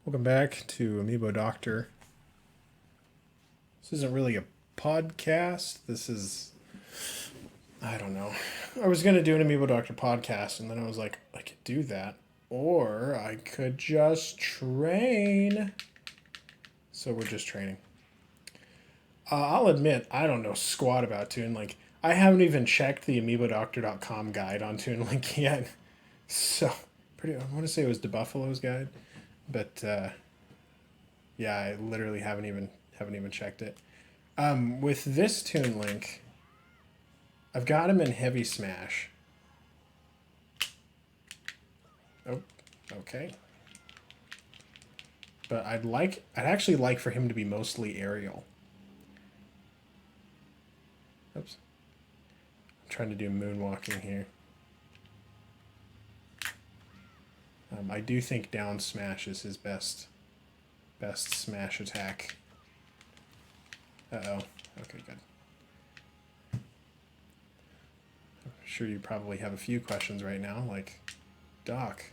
Welcome back to Amiibo Doctor. This isn't really a podcast. I don't know. I was going to do an Amiibo Doctor podcast, and then I was like, I could do that. Or I could just train. So we're just training. I'll admit, I don't know squat about Toon. I haven't even checked the AmiiboDoctor.com guide on Toon Link yet. So, I want to say it was DeBuffalo's guide. But, yeah, I literally haven't even checked it. With this Toon Link, I've got him in Heavy Smash. Oh, okay. But I'd actually like for him to be mostly aerial. Oops. I'm trying to do moonwalking here. I do think down smash is his best smash attack. Uh-oh. Okay, good. I'm sure you probably have a few questions right now, like, Doc,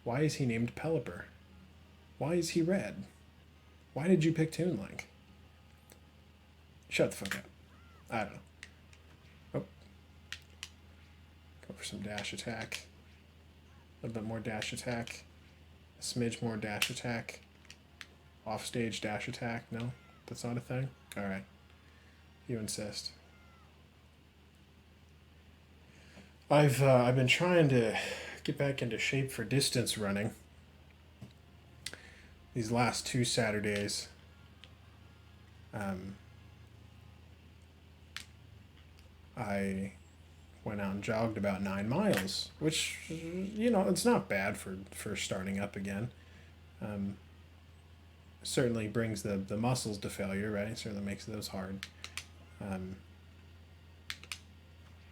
why is he named Pelipper? Why is he red? Why did you pick Toon Link? Shut the fuck up. I don't know. Oh. Go for some dash attack. A little bit more dash attack. A smidge more dash attack. Offstage dash attack. No? That's not a thing? Alright. You insist. I've been trying to get back into shape for distance running. These last 2 Saturdays. I went out and jogged about 9 miles, which, it's not bad for starting up again. Certainly brings the muscles to failure, right? Certainly makes those hard.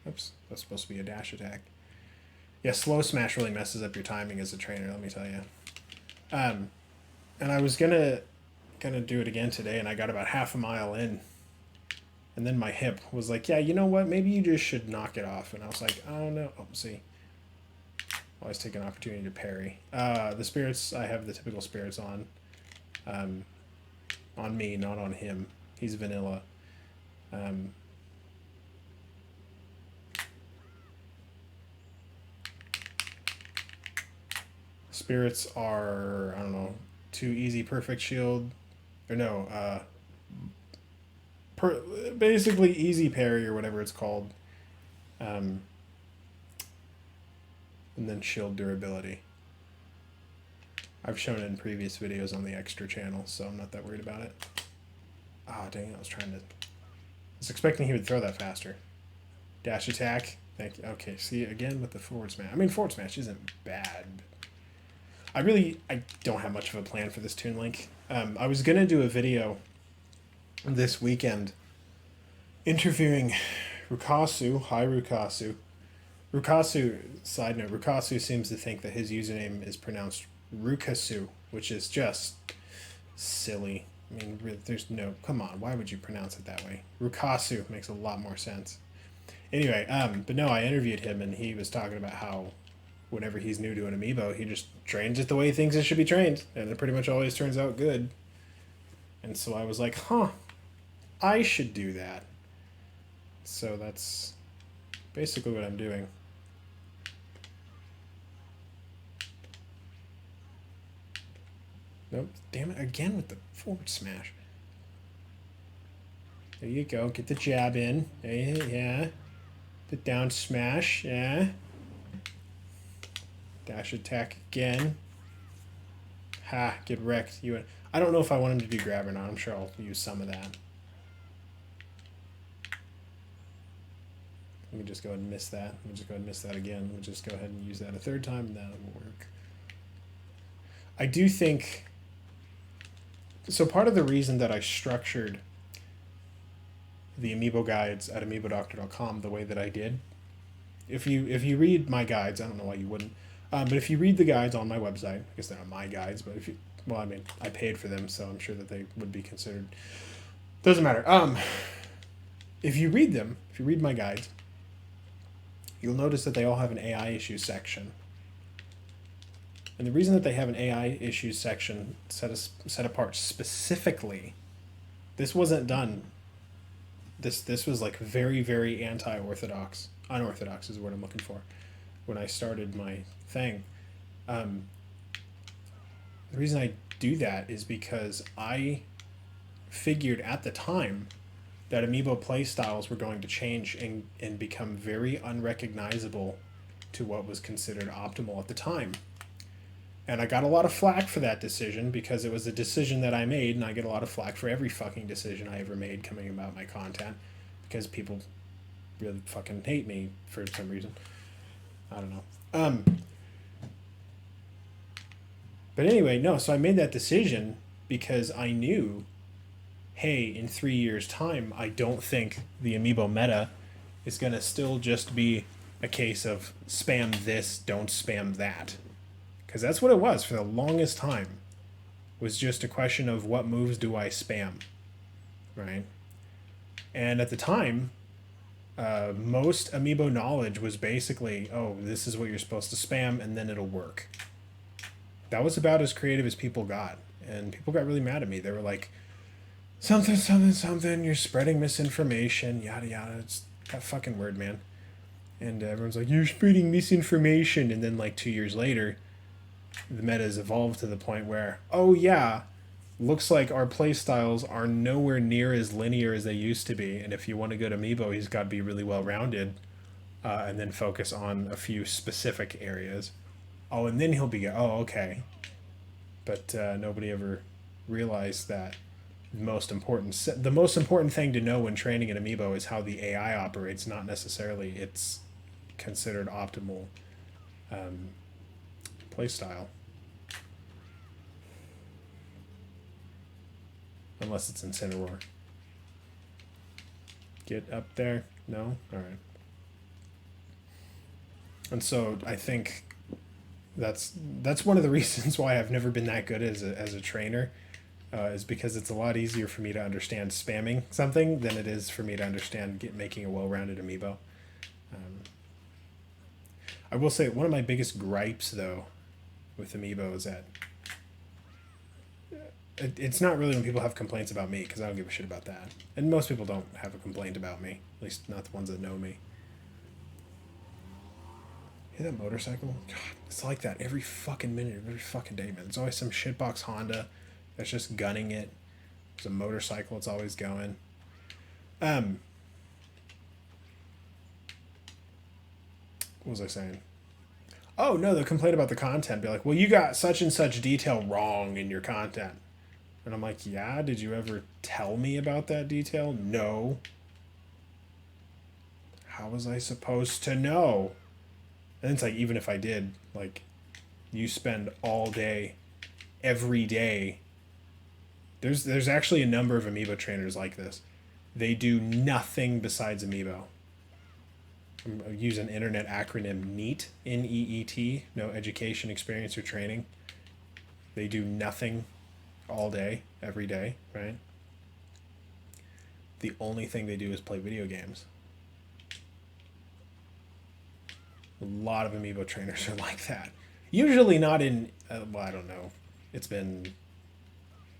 Oops, that's supposed to be a dash attack. Yeah, slow smash really messes up your timing as a trainer, let me tell you. And I was gonna do it again today, and I got about half a mile in. And then my hip was like, yeah, you know what? Maybe you just should knock it off. And I was like, I don't know. Oh, see. Always take an opportunity to parry. The spirits, I have the typical spirits on. On me, not on him. He's vanilla. Spirits are, I don't know, 2 easy perfect shield. Or no, basically easy parry or whatever it's called. And then shield durability. I've shown it in previous videos on the extra channel, so I'm not that worried about it. Ah, dang it, I was expecting he would throw that faster. Dash attack. Thank you. Okay, see, again with the forward smash. I mean, forward smash isn't bad. I don't have much of a plan for this Toon Link. I was going to do a video this weekend interviewing Rukasu. Hi, Rukasu. Rukasu, side note, Rukasu seems to think that his username is pronounced Rukasu, which is just silly. I mean, there's no... Come on, why would you pronounce it that way? Rukasu makes a lot more sense. Anyway, but no, I interviewed him, and he was talking about how whenever he's new to an amiibo, he just trains it the way he thinks it should be trained, and it pretty much always turns out good. And so I was like, huh, I should do that. So that's basically what I'm doing. Nope, damn it, again with the forward smash. There you go, get the jab in. Yeah. The down smash, yeah. Dash attack again. Ha, get wrecked. I don't know if I want him to do grab or not. I'm sure I'll use some of that. Let me just go ahead and miss that. Let me just go ahead and miss that again. Let me just go ahead and use that a third time, and that will work. I do think... So part of the reason that I structured the Amiibo guides at AmiiboDoctor.com the way that I did, if you read my guides, I don't know why you wouldn't, but if you read the guides on my website, I guess they're not my guides, but I mean, I paid for them, so I'm sure that they would be considered. Doesn't matter. If you read my guides, you'll notice that they all have an AI issue section. And the reason that they have an AI issues section set apart specifically, this wasn't done. This was like very, very anti-orthodox. Unorthodox is what I'm looking for. When I started my thing, the reason I do that is because I figured at the time that Amiibo playstyles were going to change and become very unrecognizable to what was considered optimal at the time. And I got a lot of flack for that decision because it was a decision that I made, and I get a lot of flack for every fucking decision I ever made coming about my content because people really fucking hate me for some reason. I don't know. But anyway, no, so I made that decision because I knew, hey, in 3 years' time, I don't think the Amiibo meta is going to still just be a case of spam this, don't spam that. Because that's what it was for the longest time. It was just a question of what moves do I spam, right? And at the time, most Amiibo knowledge was basically, oh, this is what you're supposed to spam, and then it'll work. That was about as creative as people got. And people got really mad at me. They were like, something, something, something, you're spreading misinformation, yada, yada. It's that fucking word, man. And everyone's like, you're spreading misinformation. And then like 2 years later, the meta has evolved to the point where, oh yeah, looks like our playstyles are nowhere near as linear as they used to be. And if you want a good Amiibo, he's got to be really well-rounded and then focus on a few specific areas. Oh, and then he'll be, oh, okay. But nobody ever realized that the most important thing to know when training an Amiibo is how the AI operates, not necessarily its considered optimal playstyle. Unless it's Incineroar. Get up there? No? Alright. And so I think that's one of the reasons why I've never been that good as a trainer, is because it's a lot easier for me to understand spamming something than it is for me to understand making a well-rounded Amiibo. I will say one of my biggest gripes, though, with Amiibo is that it's not really when people have complaints about me, because I don't give a shit about that. And most people don't have a complaint about me, at least not the ones that know me. Hear that motorcycle? God, it's like that every fucking minute, every fucking day, man. There's always some shitbox Honda that's just gunning it. There's a motorcycle, it's always going. What was I saying? Oh, no, the complaint about the content. Be like, well, you got such and such detail wrong in your content. And I'm like, yeah, did you ever tell me about that detail? No. How was I supposed to know? And it's like, even if I did, like, you spend all day, every day. There's actually a number of Amiibo trainers like this. They do nothing besides Amiibo. I use an internet acronym NEET, N-E-E-T, no education, experience, or training. They do nothing all day, every day, right? The only thing they do is play video games. A lot of Amiibo trainers are like that. Usually not in, well, I don't know. It's been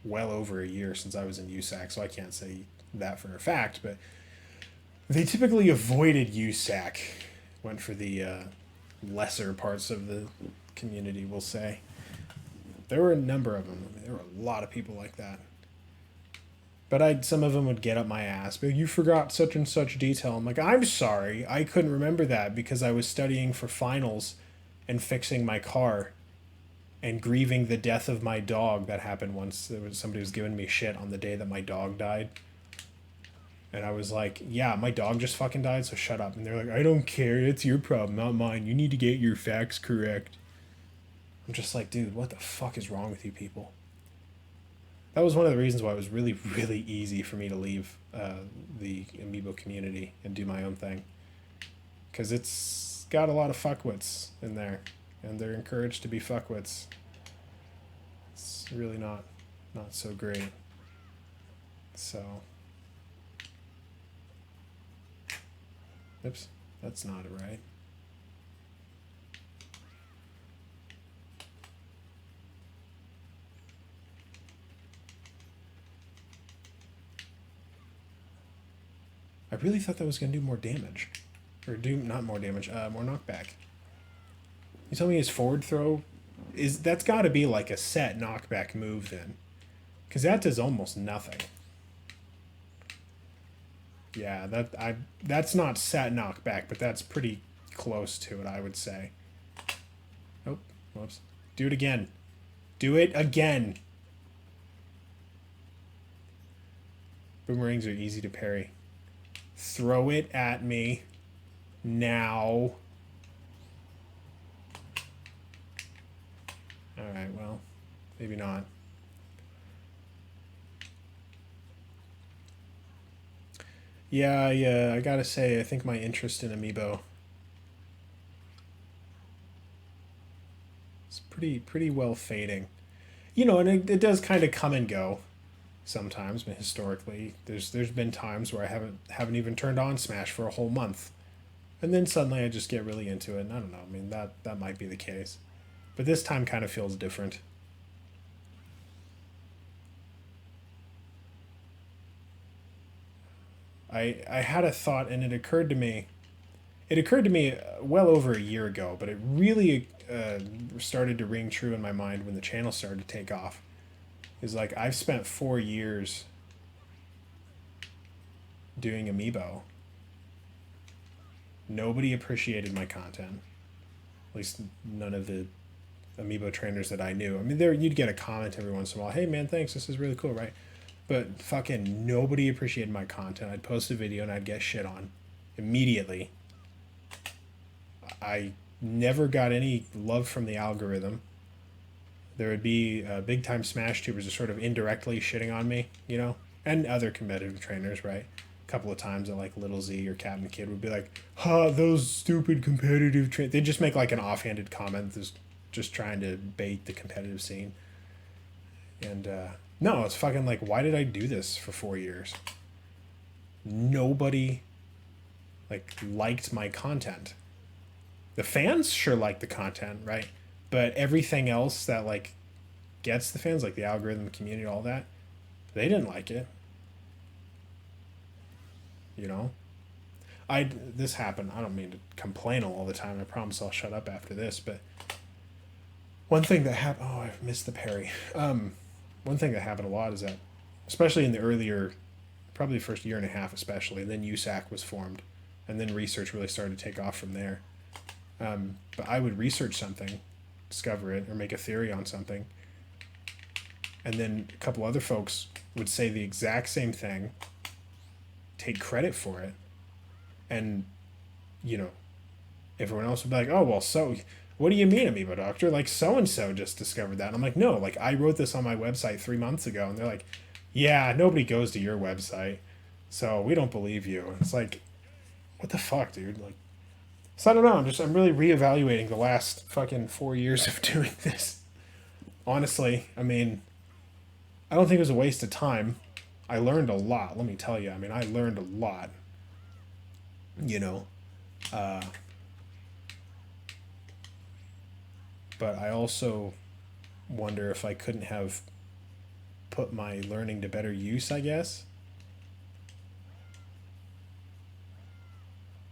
well over a year since I was in USAC, so I can't say that for a fact, but they typically avoided USAC, went for the lesser parts of the community, we'll say. There were a number of them. I mean, there were a lot of people like that. But some of them would get up my ass. But you forgot such and such detail. I'm like, I'm sorry. I couldn't remember that because I was studying for finals and fixing my car and grieving the death of my dog. That happened once. Somebody was giving me shit on the day that my dog died. And I was like, yeah, my dog just fucking died, so shut up. And they're like, I don't care. It's your problem, not mine. You need to get your facts correct. I'm just like, dude, what the fuck is wrong with you people? That was one of the reasons why it was really, really easy for me to leave the Amiibo community and do my own thing. Because it's got a lot of fuckwits in there. And they're encouraged to be fuckwits. It's really not so great. So... Oops, that's not right. I really thought that was going to do more damage. Or do, not more damage, more knockback. You tell me his forward throw that's got to be like a set knockback move then. Because that does almost nothing. Yeah, that's not set knockback, but that's pretty close to it, I would say. Oh, whoops. Do it again. Do it again. Boomerangs are easy to parry. Throw it at me. Now. Alright, well, maybe not. Yeah, I gotta say, I think my interest in Amiibo is pretty well fading. You know, and it does kind of come and go sometimes, but historically, there's been times where I haven't even turned on Smash for a whole month. And then suddenly I just get really into it, and I don't know, I mean, that might be the case. But this time kind of feels different. I had a thought, and it occurred to me well over a year ago, but it really started to ring true in my mind when the channel started to take off. Is like, I've spent 4 years doing Amiibo. Nobody appreciated my content. At least none of the Amiibo trainers that I knew. I mean, you'd get a comment every once in a while. Hey man, thanks, this is really cool, right? But fucking nobody appreciated my content. I'd post a video and I'd get shit on immediately. I never got any love from the algorithm. There would be big time Smash tubers just sort of indirectly shitting on me, you know, and other competitive trainers, right? A couple of times that like Little Z or Captain Kid would be like, "Ha, those stupid competitive trainers." They'd just make like an offhanded comment, just trying to bait the competitive scene. And no, it's fucking like, why did I do this for 4 years? Nobody like liked my content. The fans sure like the content, right? But everything else that like gets the fans, like the algorithm, the community, all that, they didn't like it. You know? This happened. I don't mean to complain all the time. I promise I'll shut up after this, but one thing that happened, oh, I missed the parry. One thing that happened a lot is that, especially in the earlier, probably the first year and a half especially, then USAC was formed, and then research really started to take off from there. But I would research something, discover it, or make a theory on something, and then a couple other folks would say the exact same thing, take credit for it, and, you know, everyone else would be like, oh, well, so what do you mean, Amiibo Doctor? Like, so-and-so just discovered that. And I'm like, no, like, I wrote this on my website 3 months ago. And they're like, yeah, nobody goes to your website, so we don't believe you. It's like, what the fuck, dude? Like, so I don't know. I'm really reevaluating the last fucking 4 years of doing this. Honestly, I mean, I don't think it was a waste of time. I learned a lot, let me tell you. I mean, I learned a lot. You know, but I also wonder if I couldn't have put my learning to better use, I guess.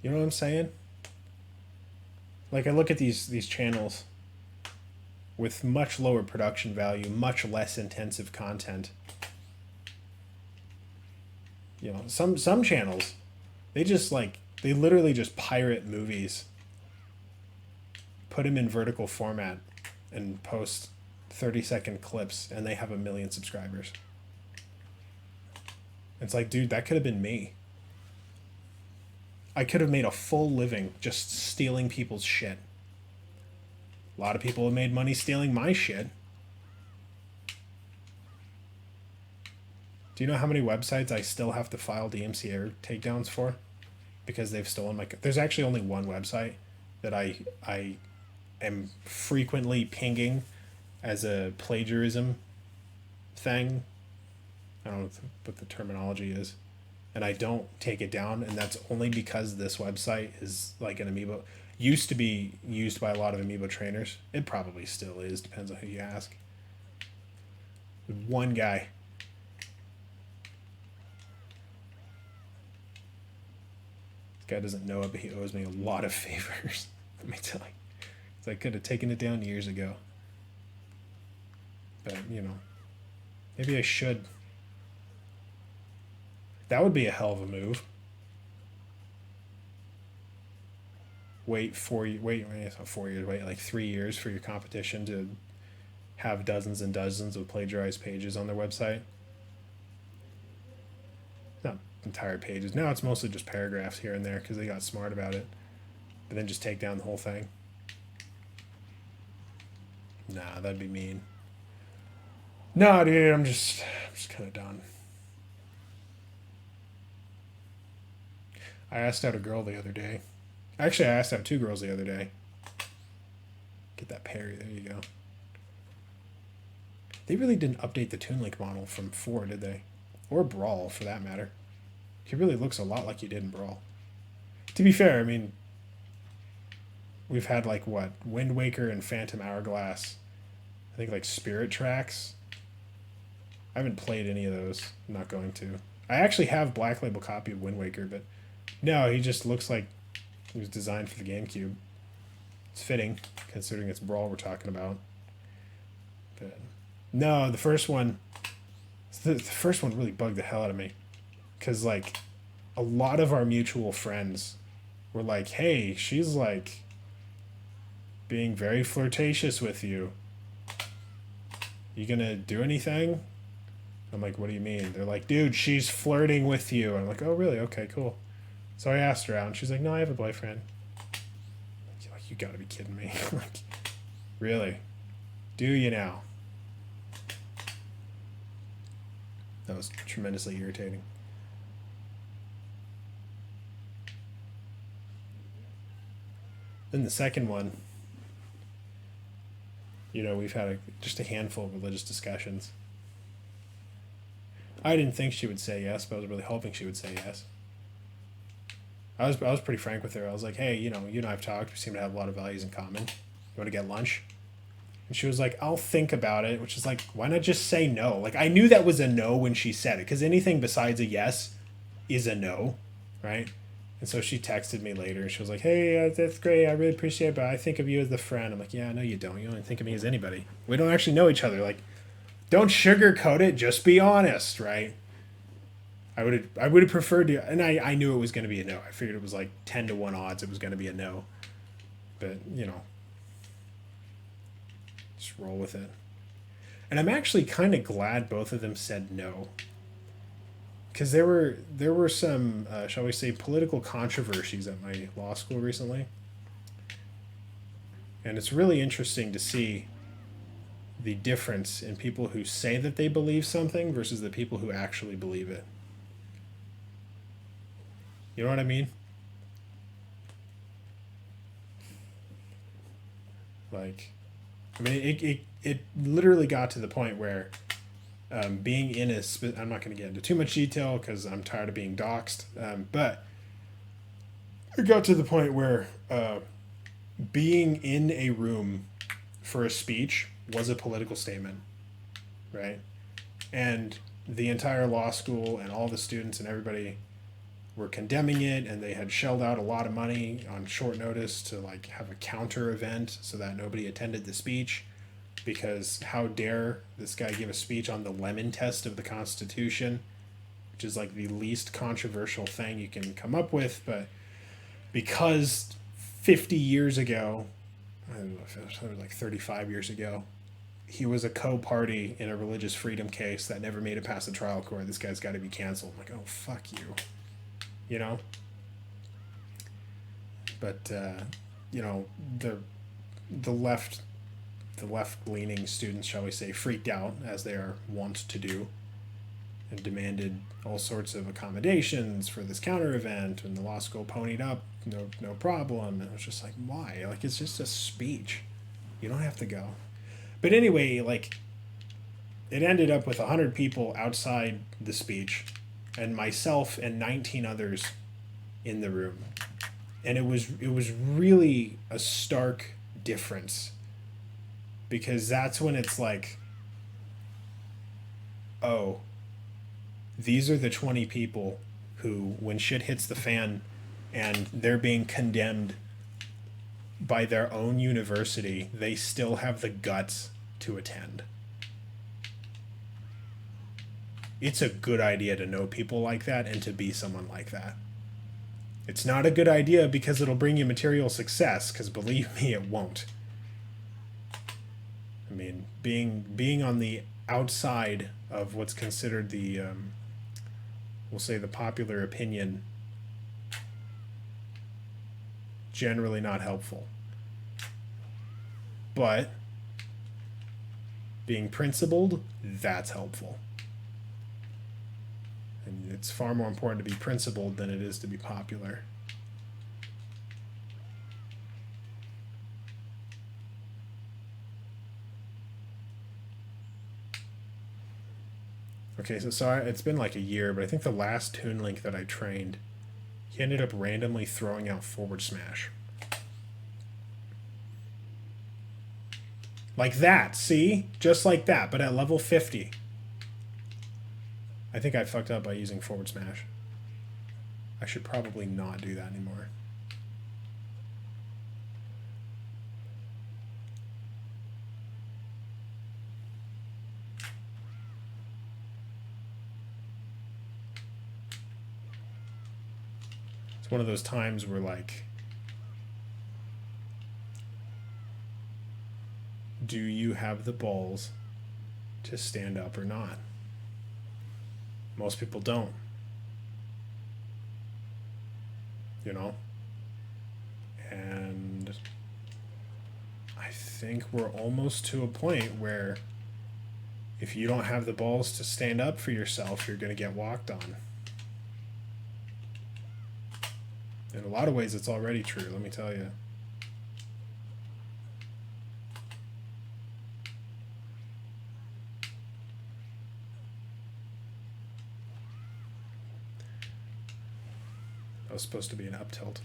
You know what I'm saying? Like, I look at these channels with much lower production value, much less intensive content. You know, some channels, they literally just pirate movies, put them in vertical format, and post 30-second clips, and they have 1 million subscribers. It's like, dude, that could have been me. I could have made a full living just stealing people's shit. A lot of people have made money stealing my shit. Do you know how many websites I still have to file DMCA takedowns for? Because they've stolen my... There's actually only one website that I am frequently pinging as a plagiarism thing. I don't know what the terminology is. And I don't take it down, and that's only because this website is like an Amiibo. Used to be used by a lot of Amiibo trainers. It probably still is, depends on who you ask. One guy. guy doesn't know it, but he owes me a lot of favors. Let me tell you. I could have taken it down years ago. But, you know, maybe I should. That would be a hell of a move. Wait 4 years, wait like 3 years for your competition to have dozens and dozens of plagiarized pages on their website. Not entire pages. Now it's mostly just paragraphs here and there because they got smart about it. But then just take down the whole thing. Nah, that'd be mean. No, dude, I'm just kind of done. I asked out a girl the other day. Actually, I asked out 2 girls the other day. Get that parry. There you go. They really didn't update the Toon Link model from 4, did they? Or Brawl, for that matter. He really looks a lot like he did in Brawl. To be fair, I mean, we've had like what? Wind Waker and Phantom Hourglass. I think like Spirit Tracks. I haven't played any of those. I'm not going to. I actually have Black Label copy of Wind Waker, but no, he just looks like he was designed for the GameCube. It's fitting, considering it's Brawl we're talking about. But no, the first one really bugged the hell out of me. Because, like, a lot of our mutual friends were like, hey, she's, like, being very flirtatious with you. You gonna do anything? I'm like, what do you mean? They're like, dude, she's flirting with you. And I'm like, oh, really? Okay, cool. So I asked her out, and she's like, no, I have a boyfriend. Like, you gotta be kidding me. Like, really? Do you now? That was tremendously irritating. Then the second one, you know, we've had just a handful of religious discussions. I didn't think she would say yes, but I was really hoping she would say yes. I was pretty frank with her. I was like, hey, you and I have talked. We seem to have a lot of values in common. You want to get lunch? And she was like, I'll think about it, which is like, why not just say no? Like, I knew that was a no when she said it, because anything besides a yes is a no, right? And so she texted me later, and she was like, hey, that's great. I really appreciate it, but I think of you as the friend. I'm like, yeah, no, you don't. You don't think of me as anybody. We don't actually know each other. Like, don't sugarcoat it. Just be honest, right? I would have preferred to, and I knew it was going to be a no. I figured it was like 10-1 odds it was going to be a no. But, just roll with it. And I'm actually kind of glad both of them said no. Because there were some, shall we say, political controversies at my law school recently. And it's really interesting to see the difference in people who say that they believe something versus the people who actually believe it. You know what I mean? Like, I mean, it literally got to the point where being in a... I'm not going to get into too much detail because I'm tired of being doxxed. But it got to the point where being in a room for a speech was a political statement, right? And the entire law school and all the students and everybody were condemning it, and they had shelled out a lot of money on short notice to like have a counter event so that nobody attended the speech, because how dare this guy give a speech on the lemon test of the Constitution, which is like the least controversial thing you can come up with. But because 50 years ago, I don't know if it was like 35 years ago, he was a co-party in a religious freedom case that never made it past the trial court, this guy's got to be canceled. I'm like, oh, fuck you. But the left-leaning students, shall we say, freaked out, as they are wont to do, and demanded all sorts of accommodations for this counter event, and the law school ponied up, no problem. And it was just like, why? Like, it's just a speech. You don't have to go. But anyway, like, it ended up with 100 people outside the speech, and myself and 19 others in the room. And it was really a stark difference, because that's when it's like, oh, these are the 20 people who, when shit hits the fan, and they're being condemned by their own university, they still have the guts to attend. It's a good idea to know people like that and to be someone like that. It's not a good idea because it'll bring you material success, because believe me, it won't. I mean, being on the outside of what's considered the, we'll say, the popular opinion, generally not helpful. But being principled, that's helpful. And it's far more important to be principled than it is to be popular. Okay, so sorry, it's been like a year, but I think the last Toon Link that I trained, he ended up randomly throwing out forward smash. Like that, see? Just like that, but at level 50. I think I fucked up by using forward smash. I should probably not do that anymore. It's one of those times where, like, do you have the balls to stand up or not? Most people don't. You know? And I think we're almost to a point where if you don't have the balls to stand up for yourself, you're going to get walked on. In a lot of ways, it's already true, let me tell you. That was supposed to be an up tilt.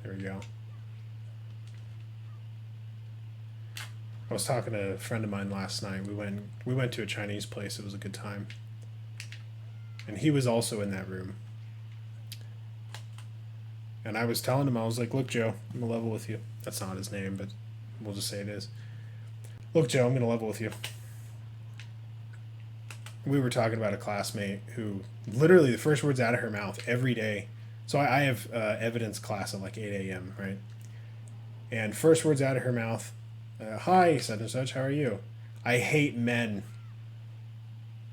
There we go. I was talking to a friend of mine last night. We went to a Chinese place. It was a good time. And he was also in that room. And I was telling him, I was like, look, Joe, I'm going to level with you. That's not his name, but we'll just say it is. Look, Joe, I'm going to level with you. We were talking about a classmate who literally the first words out of her mouth every day. So I have evidence class at like 8 a.m., right? And first words out of her mouth, hi, such and such, how are you? I hate men.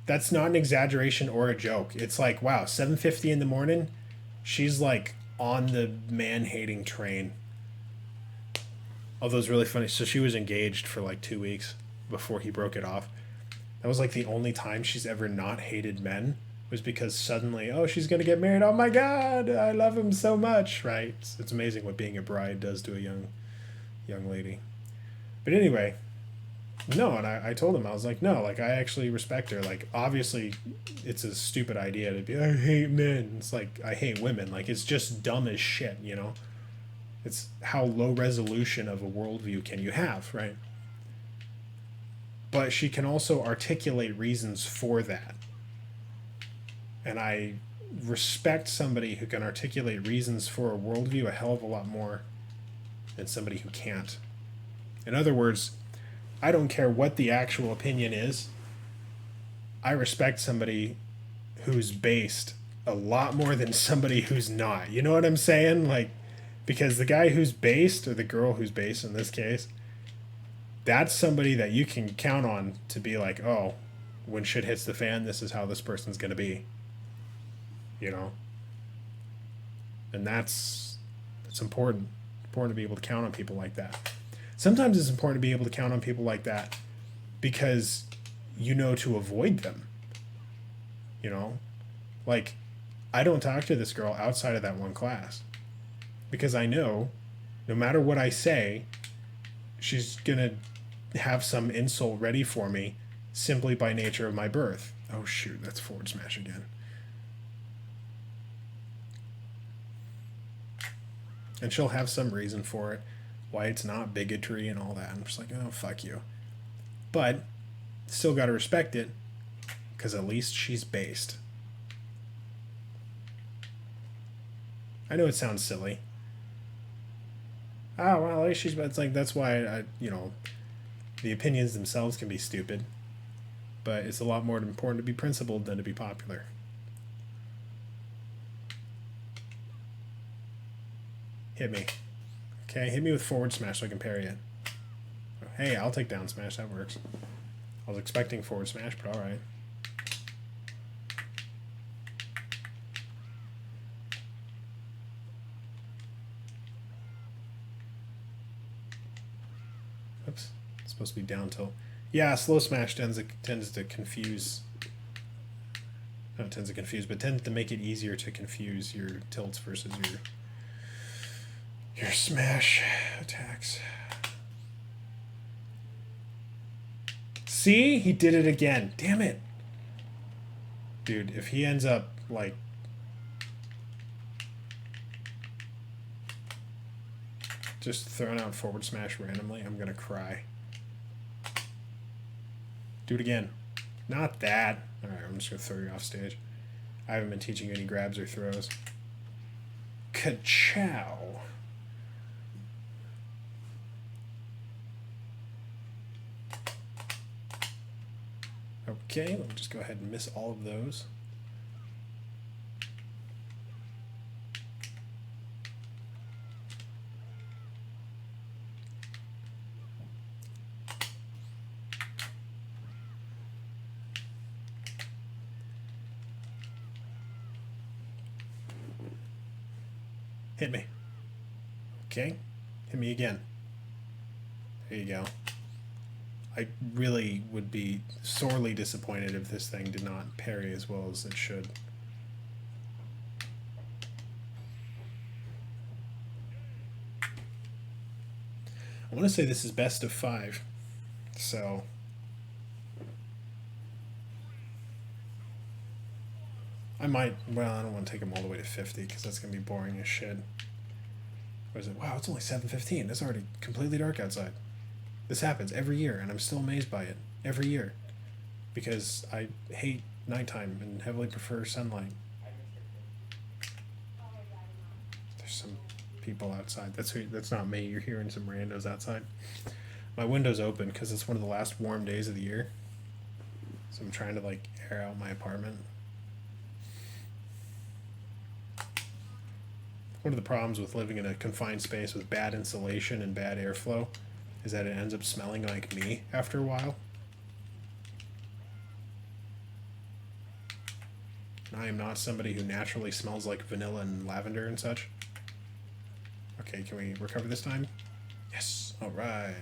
That's not an exaggeration or a joke. It's like, wow, 7:50 in the morning, she's like on the man-hating train. Although it's really funny. So she was engaged for like 2 weeks before he broke it off. That was like the only time she's ever not hated men, was because suddenly, oh, she's going to get married. Oh my God, I love him so much, right? It's amazing what being a bride does to a young lady. But anyway, no, and I told him, I was like, no, like I actually respect her. Like obviously it's a stupid idea to be, I hate men. It's like, I hate women. Like it's just dumb as shit, you know? It's how low resolution of a worldview can you have, right? But she can also articulate reasons for that. And I respect somebody who can articulate reasons for a worldview a hell of a lot more than somebody who can't. In other words, I don't care what the actual opinion is. I respect somebody who's based a lot more than somebody who's not. You know what I'm saying? Like, because the guy who's based, or the girl who's based in this case, that's somebody that you can count on to be like, oh, when shit hits the fan, this is how this person's going to be. You know? And that's important. Important to be able to count on people like that. Sometimes it's important to be able to count on people like that because you know to avoid them. You know? Like, I don't talk to this girl outside of that one class because I know no matter what I say, she's going to have some insult ready for me simply by nature of my birth. Oh shoot, that's forward smash again. And she'll have some reason for it, why it's not bigotry and all that. I'm just like, oh, fuck you. But still got to respect it because at least she's based. I know it sounds silly. Oh, well, at least she's. It's like, that's why, the opinions themselves can be stupid. But it's a lot more important to be principled than to be popular. Hit me. Okay, hit me with forward smash so I can parry it. Hey, I'll take down smash. That works. I was expecting forward smash, but alright. Oops. It's supposed to be down tilt. Yeah, slow smash tends to confuse. Not tends to confuse, but tends to make it easier to confuse your tilts versus your smash attacks. See? He did it again. Damn it. Dude, if he ends up, like... just throwing out forward smash randomly, I'm gonna cry. Do it again. Not that. Alright, I'm just gonna throw you off stage. I haven't been teaching you any grabs or throws. Ka-chow. Okay, let me just go ahead and miss all of those. Hit me. Okay, hit me again. There you go. I really would be sorely disappointed if this thing did not parry as well as it should. I want to say this is best of 5, so... I might, well, I don't want to take them all the way to 50 because that's going to be boring as shit. What is it? Wow, it's only 7:15. It's already completely dark outside. This happens every year, and I'm still amazed by it. Every year. Because I hate nighttime and heavily prefer sunlight. There's some people outside. That's not me. You're hearing some randos outside. My window's open because it's one of the last warm days of the year. So I'm trying to, like, air out my apartment. One of the problems with living in a confined space with bad insulation and bad airflow is that it ends up smelling like me after a while. And I am not somebody who naturally smells like vanilla and lavender and such. Okay, can we recover this time? Yes, alright.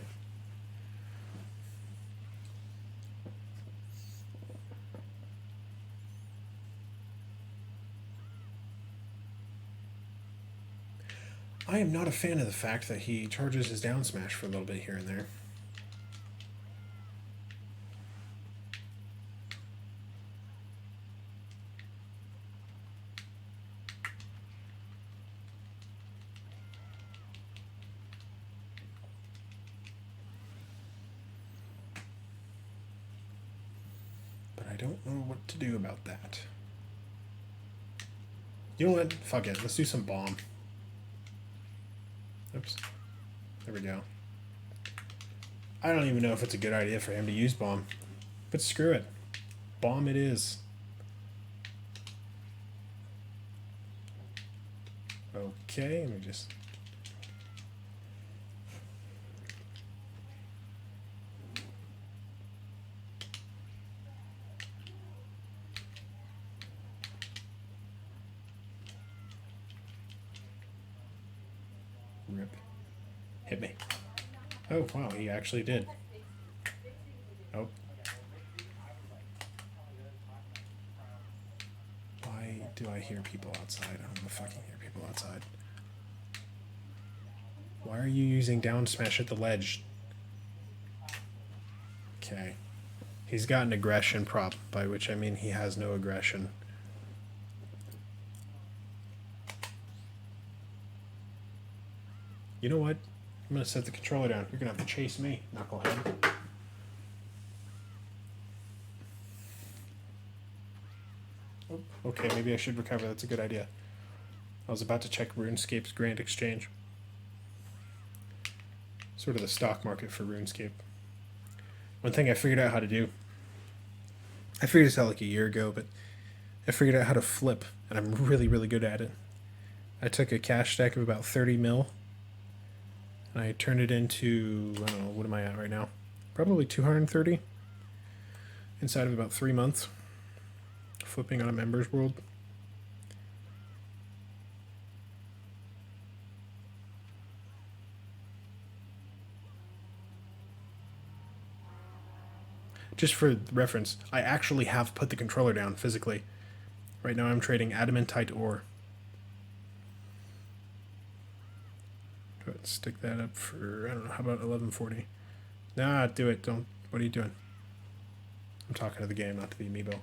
I am not a fan of the fact that he charges his down smash for a little bit here and there. But I don't know what to do about that. You know what? Fuck it. Let's do some bomb. Oops. There we go. I don't even know if it's a good idea for him to use bomb. But screw it. Bomb it is. Okay, let me just... Rip. Hit me. Oh, wow, he actually did. Oh. Why do I hear people outside? I don't want to fucking hear people outside. Why are you using down smash at the ledge? Okay. He's got an aggression prop, by which I mean he has no aggression. You know what? I'm going to set the controller down. You're going to have to chase me, knucklehead. Oh, okay, maybe I should recover. That's a good idea. I was about to check RuneScape's Grand Exchange. Sort of the stock market for RuneScape. One thing I figured out how to do, I figured this out like a year ago, but I figured out how to flip, and I'm really, really good at it. I took a cash stack of about 30 mil, and I turned it into, I don't know, what am I at right now? Probably 230 inside of about 3 months, flipping on a members world. Just for reference, I actually have put the controller down physically. Right now I'm trading adamantite ore. Let's stick that up for, I don't know, how about 1140? Nah, do it. Don't. What are you doing? I'm talking to the game, not to the Amiibo.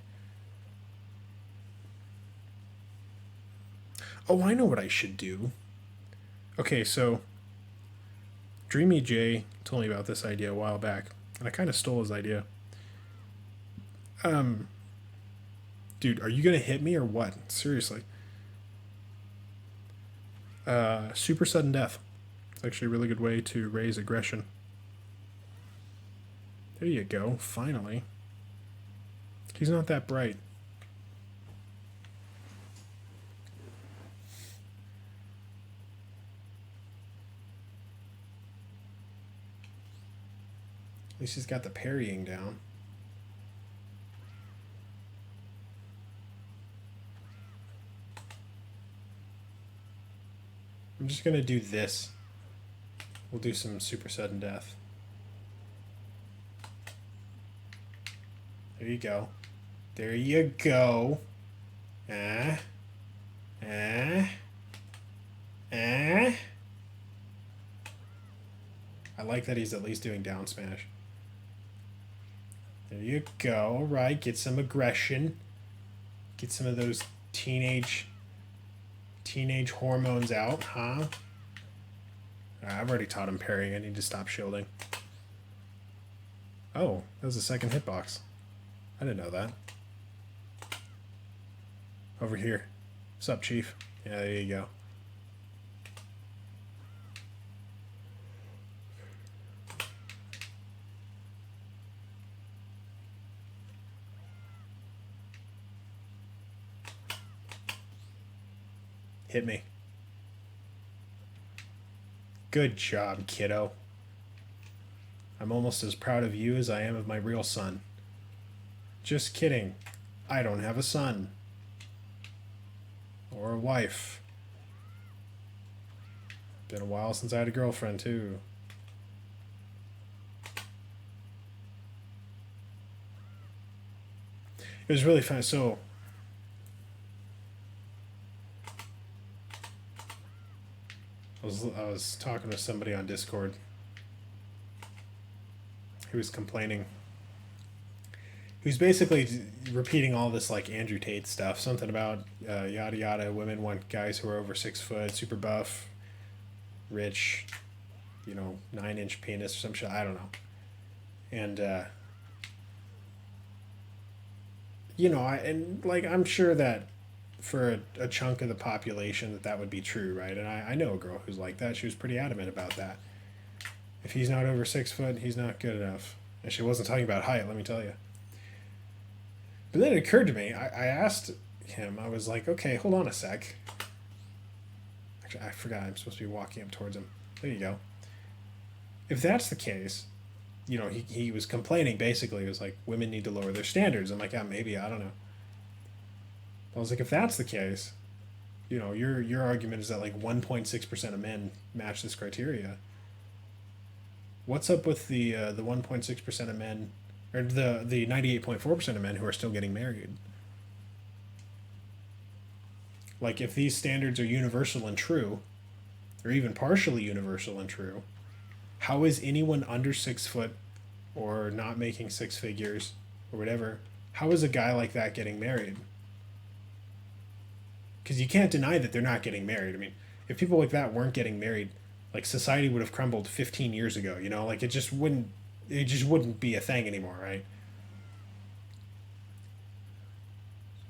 Oh, I know what I should do. Okay, so Dreamy J told me about this idea a while back, and I kind of stole his idea. Dude, are you gonna hit me or what? Seriously. Super sudden death. It's actually a really good way to raise aggression. There you go, finally. He's not that bright. At least he's got the parrying down. I'm just gonna do this. We'll do some super sudden death. There you go. There you go. I like that he's at least doing down smash. There you go. Right, get some aggression. Get some of those teenage hormones out, huh? I've already taught him parrying. I need to stop shielding. Oh, that was the second hitbox. I didn't know that. Over here. What's up, Chief? Yeah, there you go. Hit me. Good job, kiddo. I'm almost as proud of you as I am of my real son. Just kidding. I don't have a son. Or a wife. Been a while since I had a girlfriend, too. It was really fun. So, I was talking to somebody on Discord. He was complaining. He was basically repeating all this like Andrew Tate stuff. Something about yada yada. Women want guys who are over 6 foot, super buff, rich, 9-inch penis or some shit. I don't know. And I'm sure that for a chunk of the population that would be true, right? And I know a girl who's like that. She was pretty adamant about that. If he's not over 6 foot, he's not good enough. And she wasn't talking about height, let me tell you. But then it occurred to me, I asked him, I was like, okay, hold on a sec. Actually, I forgot I'm supposed to be walking up towards him. There you go. If that's the case, he was complaining basically. He was like, women need to lower their standards. I'm like, yeah, maybe, I don't know. I was like, if that's the case, your argument is that like 1.6% of men match this criteria. What's up with the 1.6% of men, or the 98.4% of men who are still getting married? Like, if these standards are universal and true, or even partially universal and true, how is anyone under 6 foot or not making 6 figures or whatever, how is a guy like that getting married? Because you can't deny that they're not getting married. I mean, if people like that weren't getting married, like, society would have crumbled 15 years ago, like it just wouldn't be a thing anymore, right?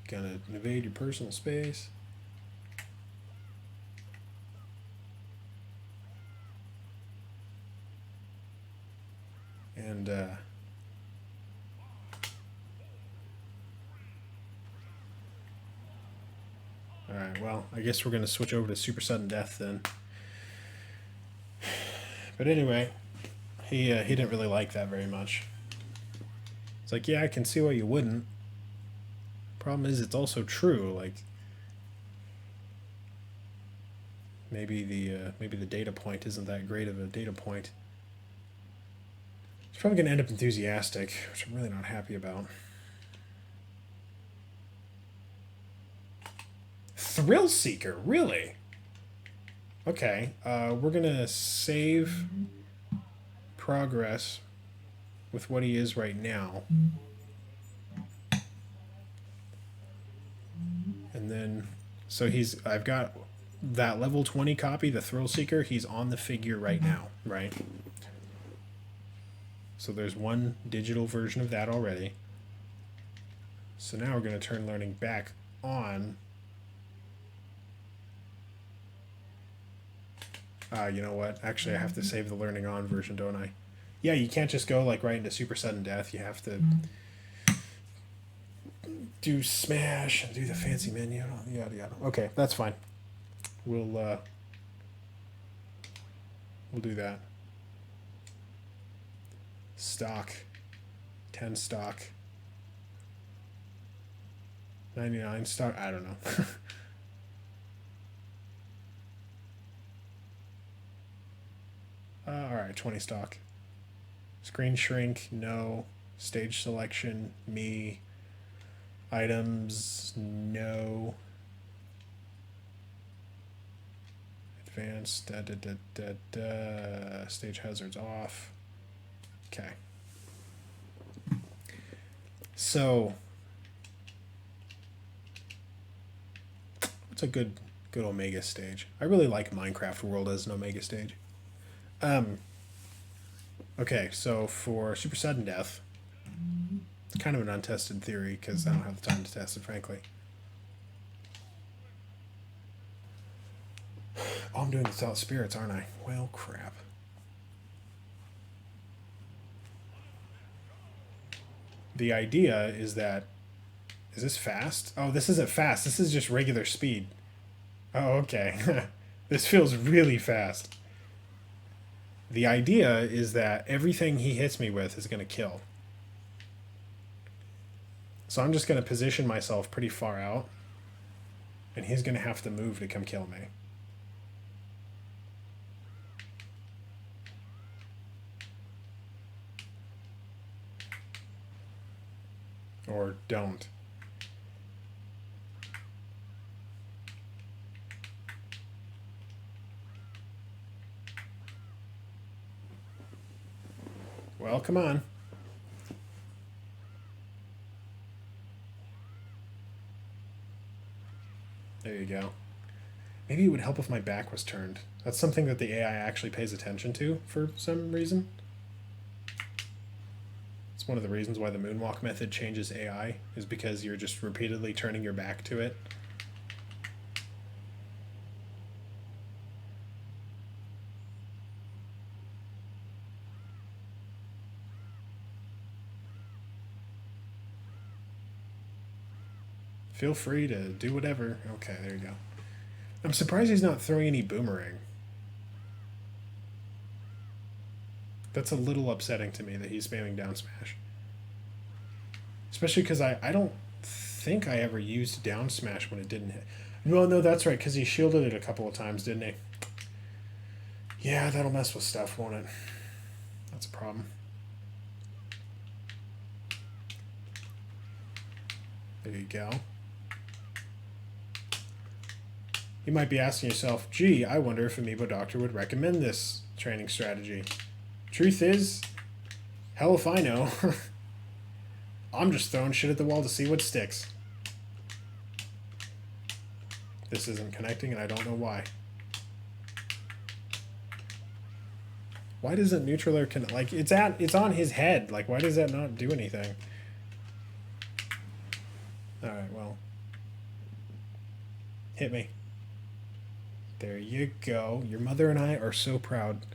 Gonna invade your personal space. Alright, well, I guess we're going to switch over to super sudden death then. But anyway, he didn't really like that very much. It's like, yeah, I can see why you wouldn't. Problem is, it's also true. Like, maybe the data point isn't that great of a data point. He's probably going to end up enthusiastic, which I'm really not happy about. Thrill Seeker, really? Okay, we're going to save progress with what he is right now. And then, so I've got that level 20 copy, the Thrill Seeker, he's on the figure right now, right? So there's one digital version of that already. So now we're going to turn learning back on. You know what? Actually, I have to save the learning on version, don't I? Yeah, you can't just go like right into super sudden death. You have to do smash and do the fancy menu. Yada yada. Okay, that's fine. We'll do that. Stock, 10 stock, 99 stock. I don't know. All right, 20 stock. Screen shrink, no. Stage selection, me. Items, no. Advanced, stage hazards off. Okay. So, what's a good Omega stage? I really like Minecraft World as an Omega stage. Okay, so for super sudden death, it's kind of an untested theory because I don't have the time to test it, frankly. Oh, I'm doing the Salt Spirits, aren't I? Well, crap. The idea is that... Is this fast? Oh, this isn't fast. This is just regular speed. Oh, okay. This feels really fast. The idea is that everything he hits me with is going to kill. So I'm just going to position myself pretty far out. And he's going to have to move to come kill me. Or don't. Well, come on. There you go. Maybe it would help if my back was turned. That's something that the AI actually pays attention to for some reason. It's one of the reasons why the moonwalk method changes AI, is because you're just repeatedly turning your back to it. Feel free to do whatever. Okay, there you go. I'm surprised he's not throwing any boomerang. That's a little upsetting to me that he's spamming down smash. Especially because I don't think I ever used down smash when it didn't hit. Well, no, that's right, because he shielded it a couple of times, didn't he? Yeah, that'll mess with stuff, won't it? That's a problem. There you go. You might be asking yourself, gee, I wonder if Amiibo Doctor would recommend this training strategy. Truth is, hell if I know. I'm just throwing shit at the wall to see what sticks. This isn't connecting and I don't know why. Why doesn't Neutraler connect? Like, it's on his head. Like, why does that not do anything? Alright, well. Hit me. There you go. Your mother and I are so proud.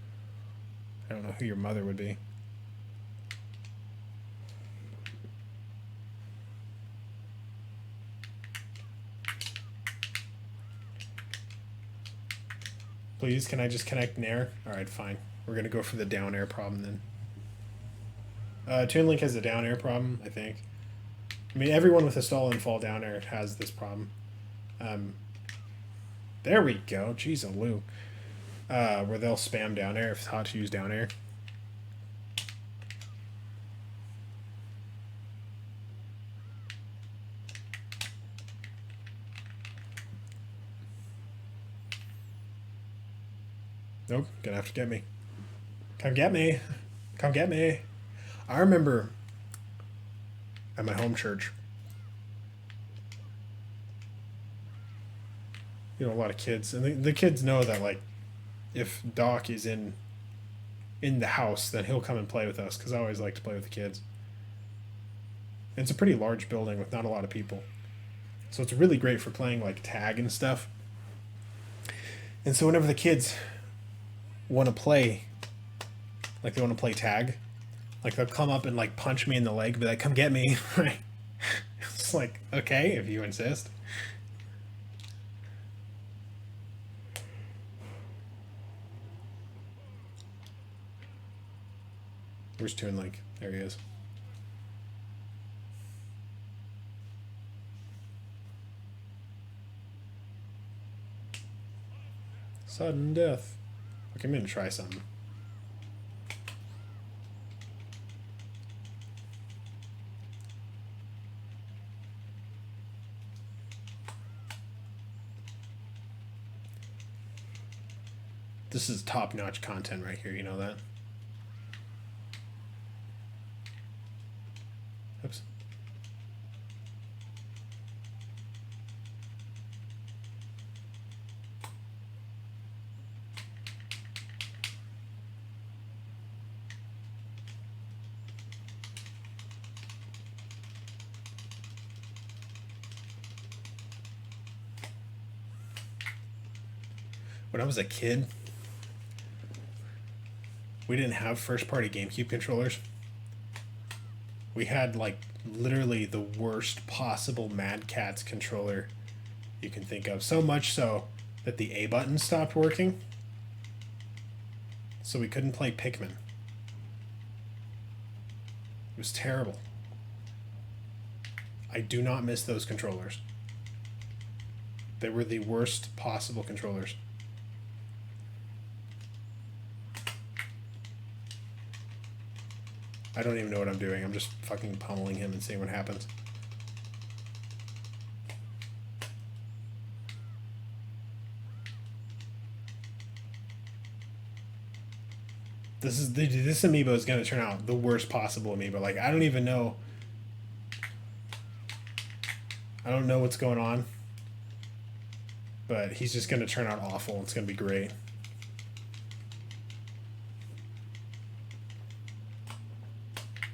I don't know who your mother would be. Please, can I just connect Nair? Alright, fine. We're gonna go for the down air problem then. Toon Link has a down air problem, I think. I mean, everyone with a stall and fall down air has this problem. There we go. Jeez, a Lou. Where they'll spam down air if it's hot to use down air. Nope, gonna have to get me. Come get me. Come get me. I remember at my home church, you know, a lot of kids, and the kids know that, like, if Doc is in the house, then he'll come and play with us, because I always like to play with the kids. And it's a pretty large building with not a lot of people, so it's really great for playing, like, tag and stuff. And so whenever the kids want to play, like, they want to play tag, like, they'll come up and, like, punch me in the leg, be like, come get me, right? It's like, okay, if you insist. Where's Toon Link? There he is. Sudden death. Okay, I'm gonna try something. This is top-notch content right here, you know that? Oops. When I was a kid, we didn't have first-party GameCube controllers. We had, like, literally the worst possible Mad Catz controller you can think of. So much so that the A button stopped working. So we couldn't play Pikmin. It was terrible. I do not miss those controllers. They were the worst possible controllers. I don't even know what I'm doing. I'm just fucking pummeling him and seeing what happens. This Amiibo is going to turn out the worst possible Amiibo. Like, I don't even know. I don't know what's going on. But he's just going to turn out awful. It's going to be great.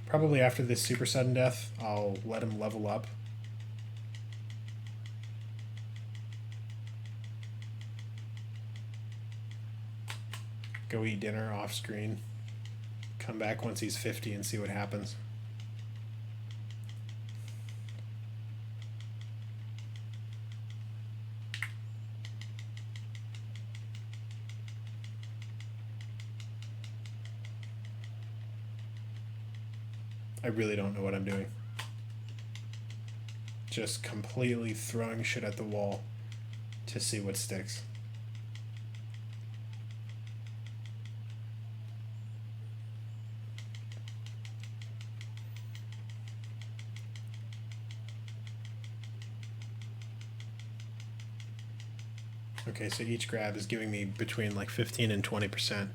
Probably after this super sudden death, I'll let him level up. Go eat dinner off screen. Come back once he's 50 and see what happens. I really don't know what I'm doing. Just completely throwing shit at the wall to see what sticks. Okay, so each grab is giving me between like 15 and 20%.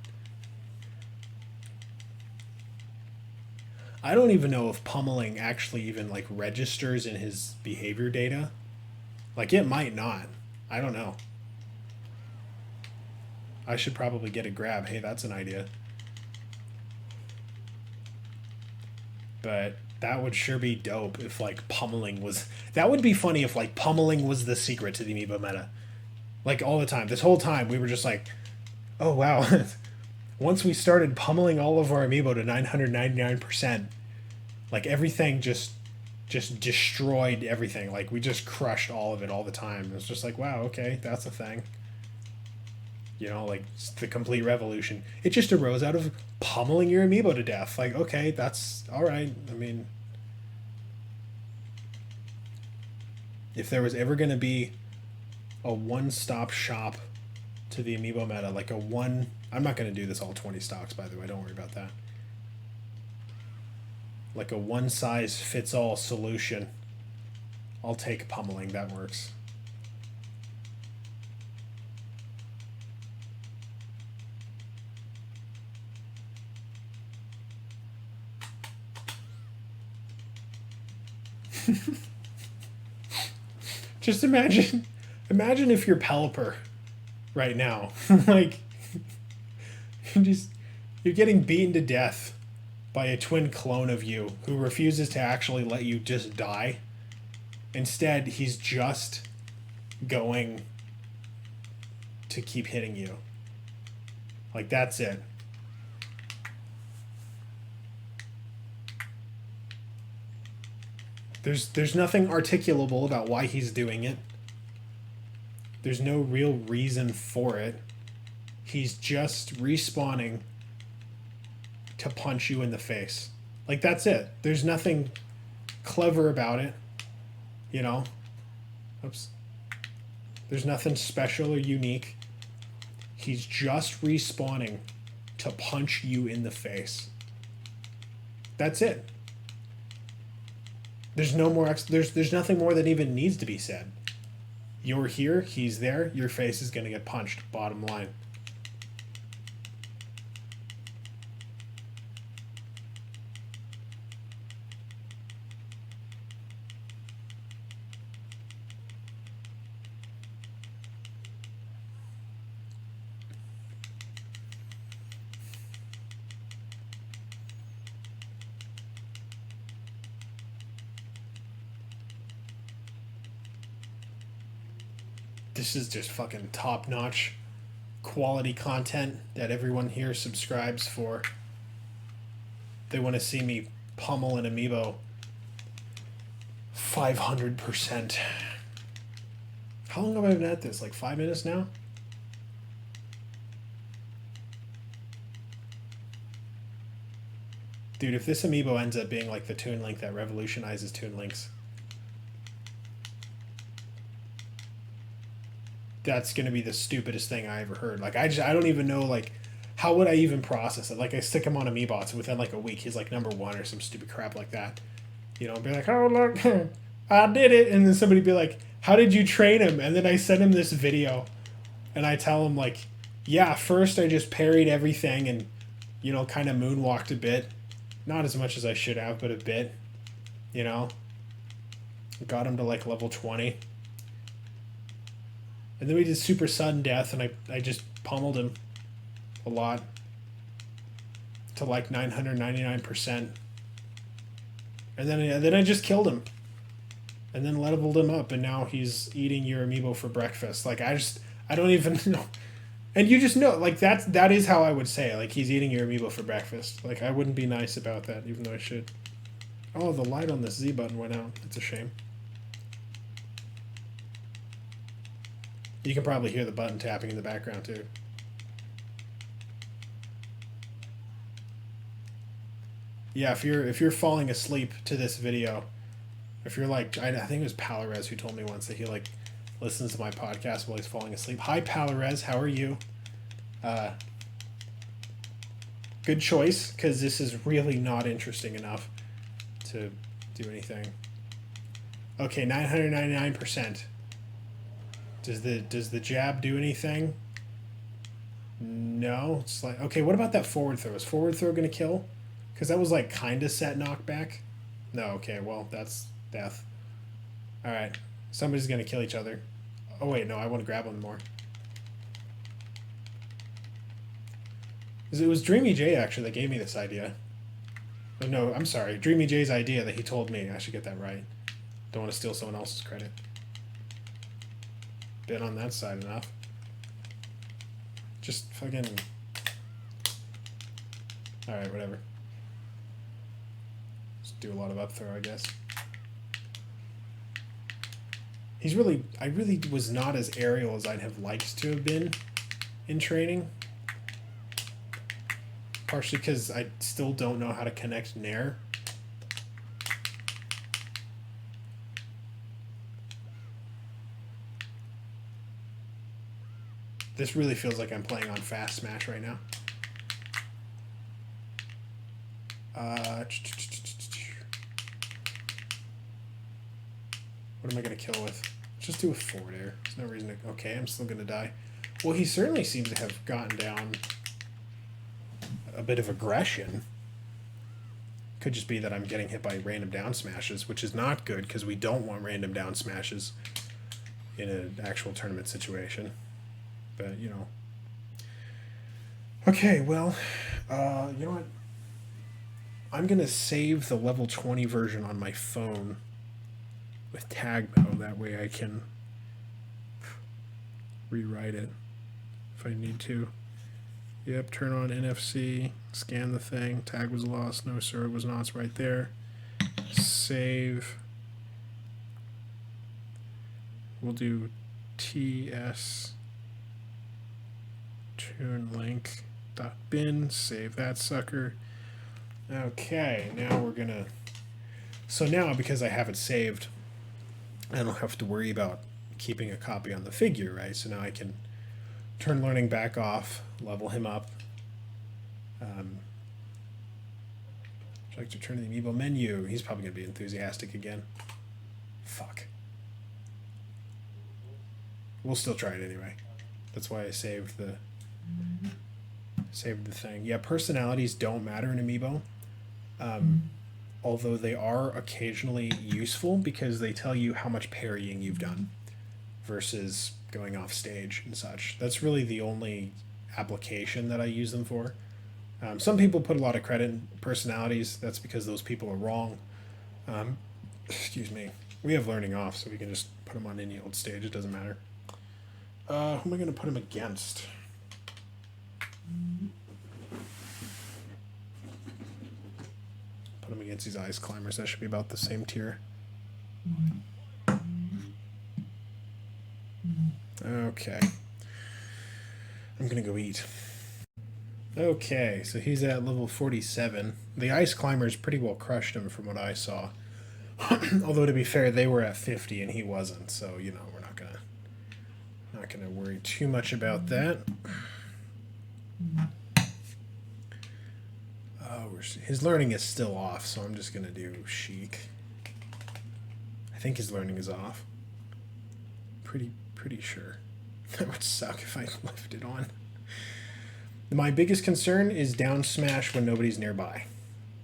I don't even know if pummeling actually even like registers in his behavior data. Like, it might not. I don't know. I should probably get a grab. Hey, that's an idea. But that would sure be dope if like pummeling was... That would be funny if like pummeling was the secret to the Amiibo meta. Like, all the time. This whole time we were just like, oh wow. Once we started pummeling all of our Amiibo to 999%, like, everything just destroyed everything. Like, we just crushed all of it all the time. It was just like, wow, okay, that's a thing. You know, like the complete revolution. It just arose out of pummeling your amiibo to death. Like, okay, that's all right. I mean, if there was ever going to be a one-stop shop to the amiibo meta, like a one... I'm not going to do this all 20 stocks, by the way. Don't worry about that. Like a one-size-fits-all solution. I'll take pummeling. That works. Just imagine if you're Pelipper right now. Like, you're getting beaten to death by a twin clone of you who refuses to actually let you just die. Instead, he's just going to keep hitting you. Like, that's it. There's nothing articulable about why he's doing it. There's no real reason for it. He's just respawning to punch you in the face. Like, that's it. There's nothing clever about it. You know? Oops. There's nothing special or unique. He's just respawning to punch you in the face. That's it. There's no more there's nothing more that even needs to be said. You're here, he's there, your face is going to get punched, bottom line. This is just fucking top-notch quality content that everyone here subscribes for. They want to see me pummel an amiibo 500%. How long have I been at this? Like 5 minutes now? Dude, if this amiibo ends up being like the Toon Link that revolutionizes Toon Links, that's going to be the stupidest thing I ever heard. Like, I don't even know, like, how would I even process it? Like, I stick him on Amiibots, and within, like, a week, he's, like, #1 or some stupid crap like that. You know, be like, oh, look, I did it. And then somebody be like, how did you train him? And then I send him this video, and I tell him, like, yeah, first I just parried everything and, you know, kind of moonwalked a bit. Not as much as I should have, but a bit, you know. Got him to, like, level 20. And then we did super sudden death, and I just pummeled him a lot to like 999%. And then I just killed him. And then leveled him up, and now he's eating your amiibo for breakfast. Like, I don't even know. And you just know, like, that is how I would say it. Like, he's eating your amiibo for breakfast. Like, I wouldn't be nice about that, even though I should. Oh, the light on this Z button went out. It's a shame. You can probably hear the button tapping in the background too. Yeah, if you're falling asleep to this video, if you're like, I think it was Palarez who told me once that he like listens to my podcast while he's falling asleep. Hi Palarez, how are you? Good choice, because this is really not interesting enough to do anything. Okay, 999%. Does the jab do anything? No. It's like, okay, what about that forward throw? Is forward throw going to kill? Because that was like kind of set knockback. No, okay, well, that's death. Alright, somebody's going to kill each other. Oh wait, no, I want to grab one more. It was Dreamy J actually that gave me this idea. Oh, no, I'm sorry. Dreamy J's idea that he told me. I should get that right. Don't want to steal someone else's credit. Been on that side enough. Just fucking... Alright, whatever. Just do a lot of up throw, I guess. I really was not as aerial as I'd have liked to have been. in training. Partially because I still don't know how to connect Nair. This really feels like I'm playing on Fast Smash right now. What am I going to kill with? Let's just do a forward air. There's no reason to... Okay, I'm still going to die. Well, he certainly seems to have gotten down a bit of aggression. Could just be that I'm getting hit by random down smashes, which is not good because we don't want random down smashes in an actual tournament situation. But, you know. Okay, well, you know what? I'm going to save the level 20 version on my phone with tag mode. That way I can rewrite it if I need to. Yep, turn on NFC, scan the thing. Tag was lost. No, sir, it was not. It's right there. Save. We'll do TS Toon link .bin. Save that sucker. Okay, now we're gonna. So now, because I have it saved, I don't have to worry about keeping a copy on the figure, right? So now I can turn learning back off, level him up. I'd like to turn to the Amiibo menu. He's probably going to be enthusiastic again. Fuck. We'll still try it anyway. That's why I saved the thing. Yeah, personalities don't matter in Amiibo. Although they are occasionally useful because they tell you how much parrying you've done versus going off stage and such. That's really the only application that I use them for. Some people put a lot of credit in personalities. That's because those people are wrong. Excuse me. We have learning off, so we can just put them on any old stage. It doesn't matter. Who am I going to put him against? Put him against these ice climbers. That should be about the same tier. Okay. I'm going to go eat. Okay, so he's at level 47. The ice climbers pretty well crushed him from what I saw. Although to be fair, they were at 50 and he wasn't, so you know, we're not gonna worry too much about that. His learning is still off, so I'm just gonna do Chic. I think his learning is off. Pretty sure. That would suck if I left it on. My biggest concern is down smash when nobody's nearby.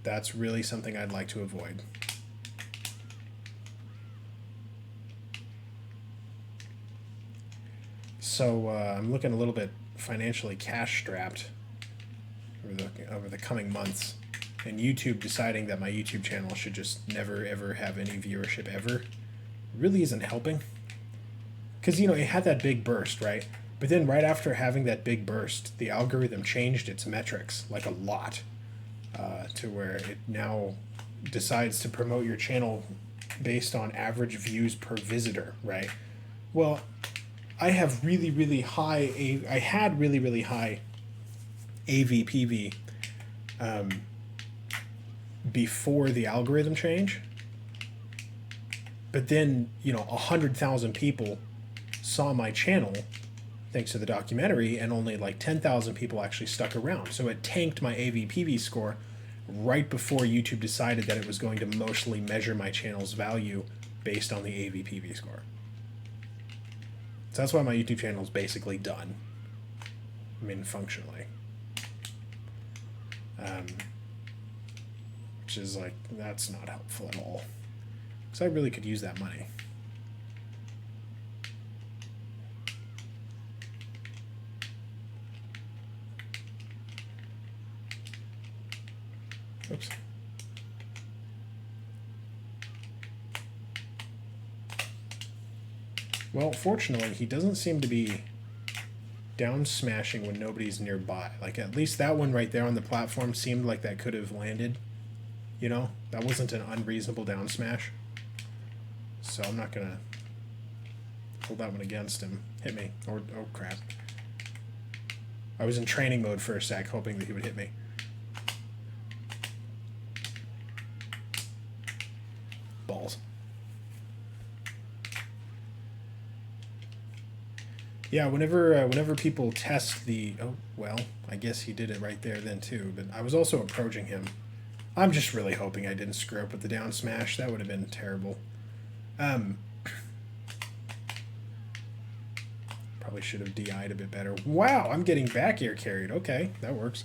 That's really something I'd like to avoid. So I'm looking a little bit financially cash strapped over the coming months, and YouTube deciding that my YouTube channel should just never ever have any viewership ever really isn't helping. Because, you know, it had that big burst, right? But then right after having that big burst, the algorithm changed its metrics, like a lot, to where it now decides to promote your channel based on average views per visitor, right? Well, I have really high, I had really high AVPV before the algorithm change. But then, you know, 100,000 people saw my channel thanks to the documentary, and only like 10,000 people actually stuck around. So it tanked my AVPV score right before YouTube decided that it was going to mostly measure my channel's value based on the AVPV score. So that's why my YouTube channel is basically done. I mean, functionally. Which is like, that's not helpful at all. Because I really could use that money. Oops. Well, fortunately, he doesn't seem to be down smashing when nobody's nearby. Like, at least that one right there on the platform seemed like that could have landed. You know? That wasn't an unreasonable down smash. So I'm not gonna hold that one against him. Hit me. Oh crap. I was in training mode for a sec, hoping that he would hit me. Balls. Yeah, whenever people test the... Oh, well, I guess he did it right there then too, but I was also approaching him. I'm just really hoping I didn't screw up with the down smash. That would have been terrible. Probably should have DI'd a bit better. Wow, I'm getting back air carried. Okay, that works.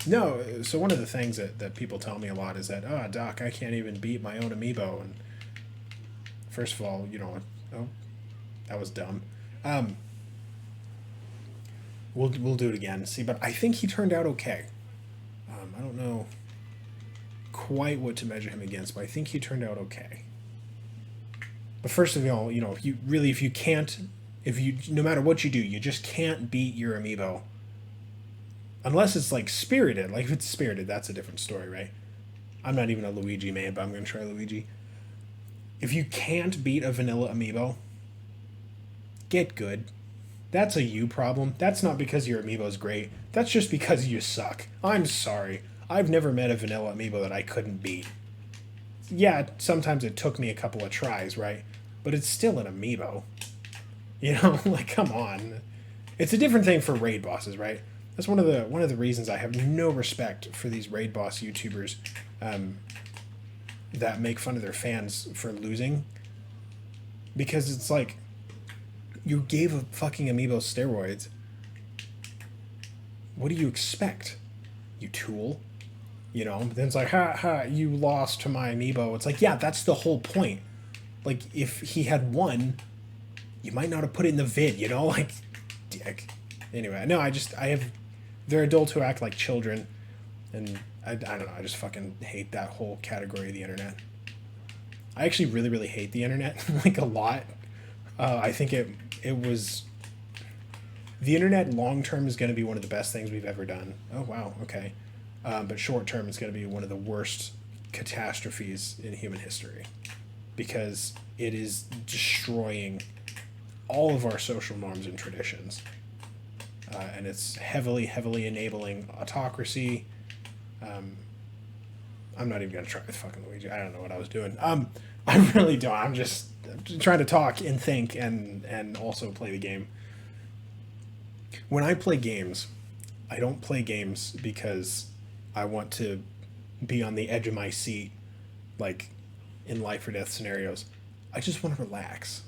No, so one of the things that people tell me a lot is that, oh, Doc, I can't even beat my own Amiibo. And first of all, you know, oh, that was dumb. We'll do it again. See, but I think he turned out okay. I don't know quite what to measure him against, but I think he turned out okay. But first of all, you know, no matter what you do, you just can't beat your Amiibo. Unless it's like spirited. Like if it's spirited, that's a different story, right? I'm not even a Luigi man, but I'm going to try Luigi. If you can't beat a vanilla Amiibo, get good. That's a you problem. That's not because your Amiibo's great. That's just because you suck. I'm sorry. I've never met a vanilla Amiibo that I couldn't beat. Yeah, sometimes it took me a couple of tries, right? But it's still an Amiibo. You know, like come on. It's a different thing for raid bosses, right? That's one of the reasons I have no respect for these raid boss YouTubers that make fun of their fans for losing. Because it's like, you gave a fucking Amiibo steroids. What do you expect? You tool? You know? Then it's like, ha, you lost to my Amiibo. It's like, yeah, that's the whole point. Like, if he had won, you might not have put it in the vid, you know? Like, dick. Anyway, no, they're adults who act like children. And I don't know, I just fucking hate that whole category of the internet. I actually really, really hate the internet, like a lot. I think it was... The internet long term is going to be one of the best things we've ever done. Oh, wow, okay. But short term is going to be one of the worst catastrophes in human history. Because it is destroying all of our social norms and traditions. And it's heavily, heavily enabling autocracy. I'm not even going to try with fucking Luigi. I don't know what I was doing. I really don't. I'm just trying to talk and think and also play the game. When I play games, I don't play games because I want to be on the edge of my seat, like in life or death scenarios. I just want to relax.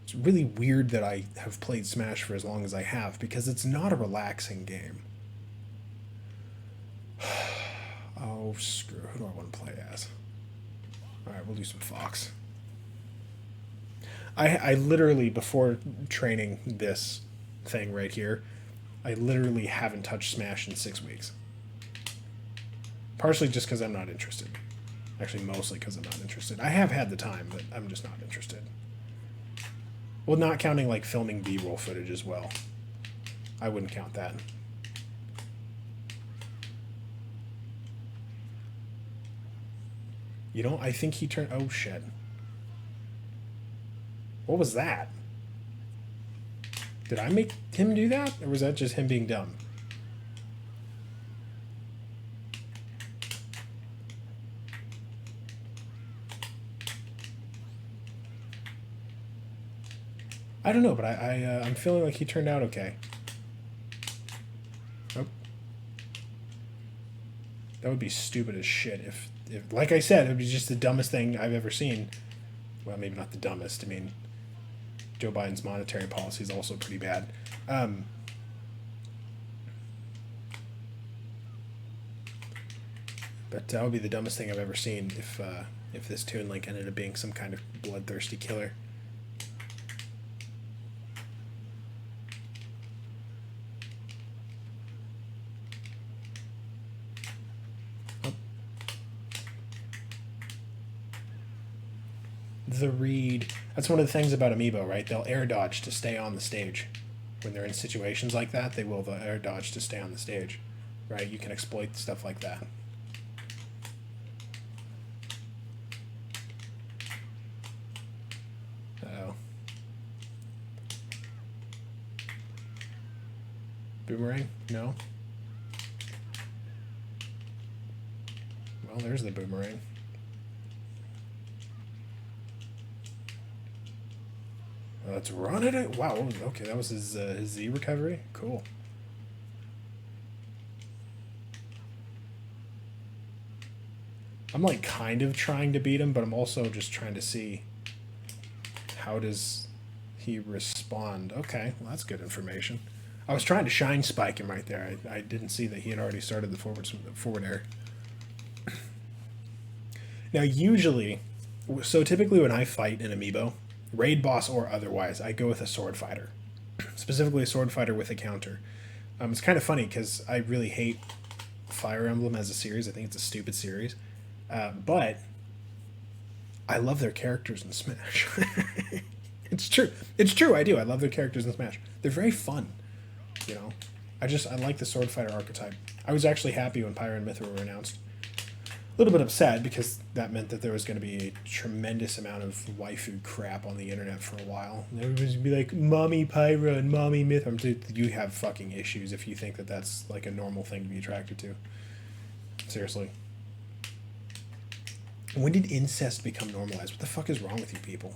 It's really weird that I have played Smash for as long as I have because it's not a relaxing game. Oh, screw. Who do I want to play as? Alright, we'll do some Fox. I literally, before training this thing right here, I literally haven't touched Smash in 6 weeks. Partially just because I'm not interested. Actually, mostly because I'm not interested. I have had the time, but I'm just not interested. Well, not counting, like, filming B-roll footage as well. I wouldn't count that. You know, I think he turned... Oh, shit. What was that? Did I make him do that? Or was that just him being dumb? I don't know, but I'm feeling like he turned out okay. Oh. That would be stupid as shit if, like I said, it would be just the dumbest thing I've ever seen. Well, maybe not the dumbest. I mean, Joe Biden's monetary policy is also pretty bad. But that would be the dumbest thing I've ever seen if this Toon Link ended up being some kind of bloodthirsty killer. The read. That's one of the things about Amiibo, right? They'll air dodge to stay on the stage. When they're in situations like that, they'll air dodge to stay on the stage. Right? You can exploit stuff like that. Uh-oh. Boomerang? No. Well, there's the boomerang. Let's run it. Wow. Okay, that was his Z recovery. Cool. I'm like kind of trying to beat him, but I'm also just trying to see how does he respond. Okay, well, that's good information. I was trying to shine spike him right there. I didn't see that he had already started the forward air. Now, usually, so typically when I fight an amiibo, raid boss or otherwise, I go with a sword fighter, specifically a sword fighter with a counter. It's kind of funny because I really hate Fire Emblem as a series. I think it's a stupid series, but I love their characters in Smash. It's true. It's true. I do. I love their characters in Smash. They're very fun. You know, I like the sword fighter archetype. I was actually happy when Pyra and Mithra were announced. A little bit upset because that meant that there was going to be a tremendous amount of waifu crap on the internet for a while. And everybody's going to be like, Mommy Pyra and Mommy Mithra. Dude, you have fucking issues if you think that that's like a normal thing to be attracted to. Seriously. When did incest become normalized? What the fuck is wrong with you people?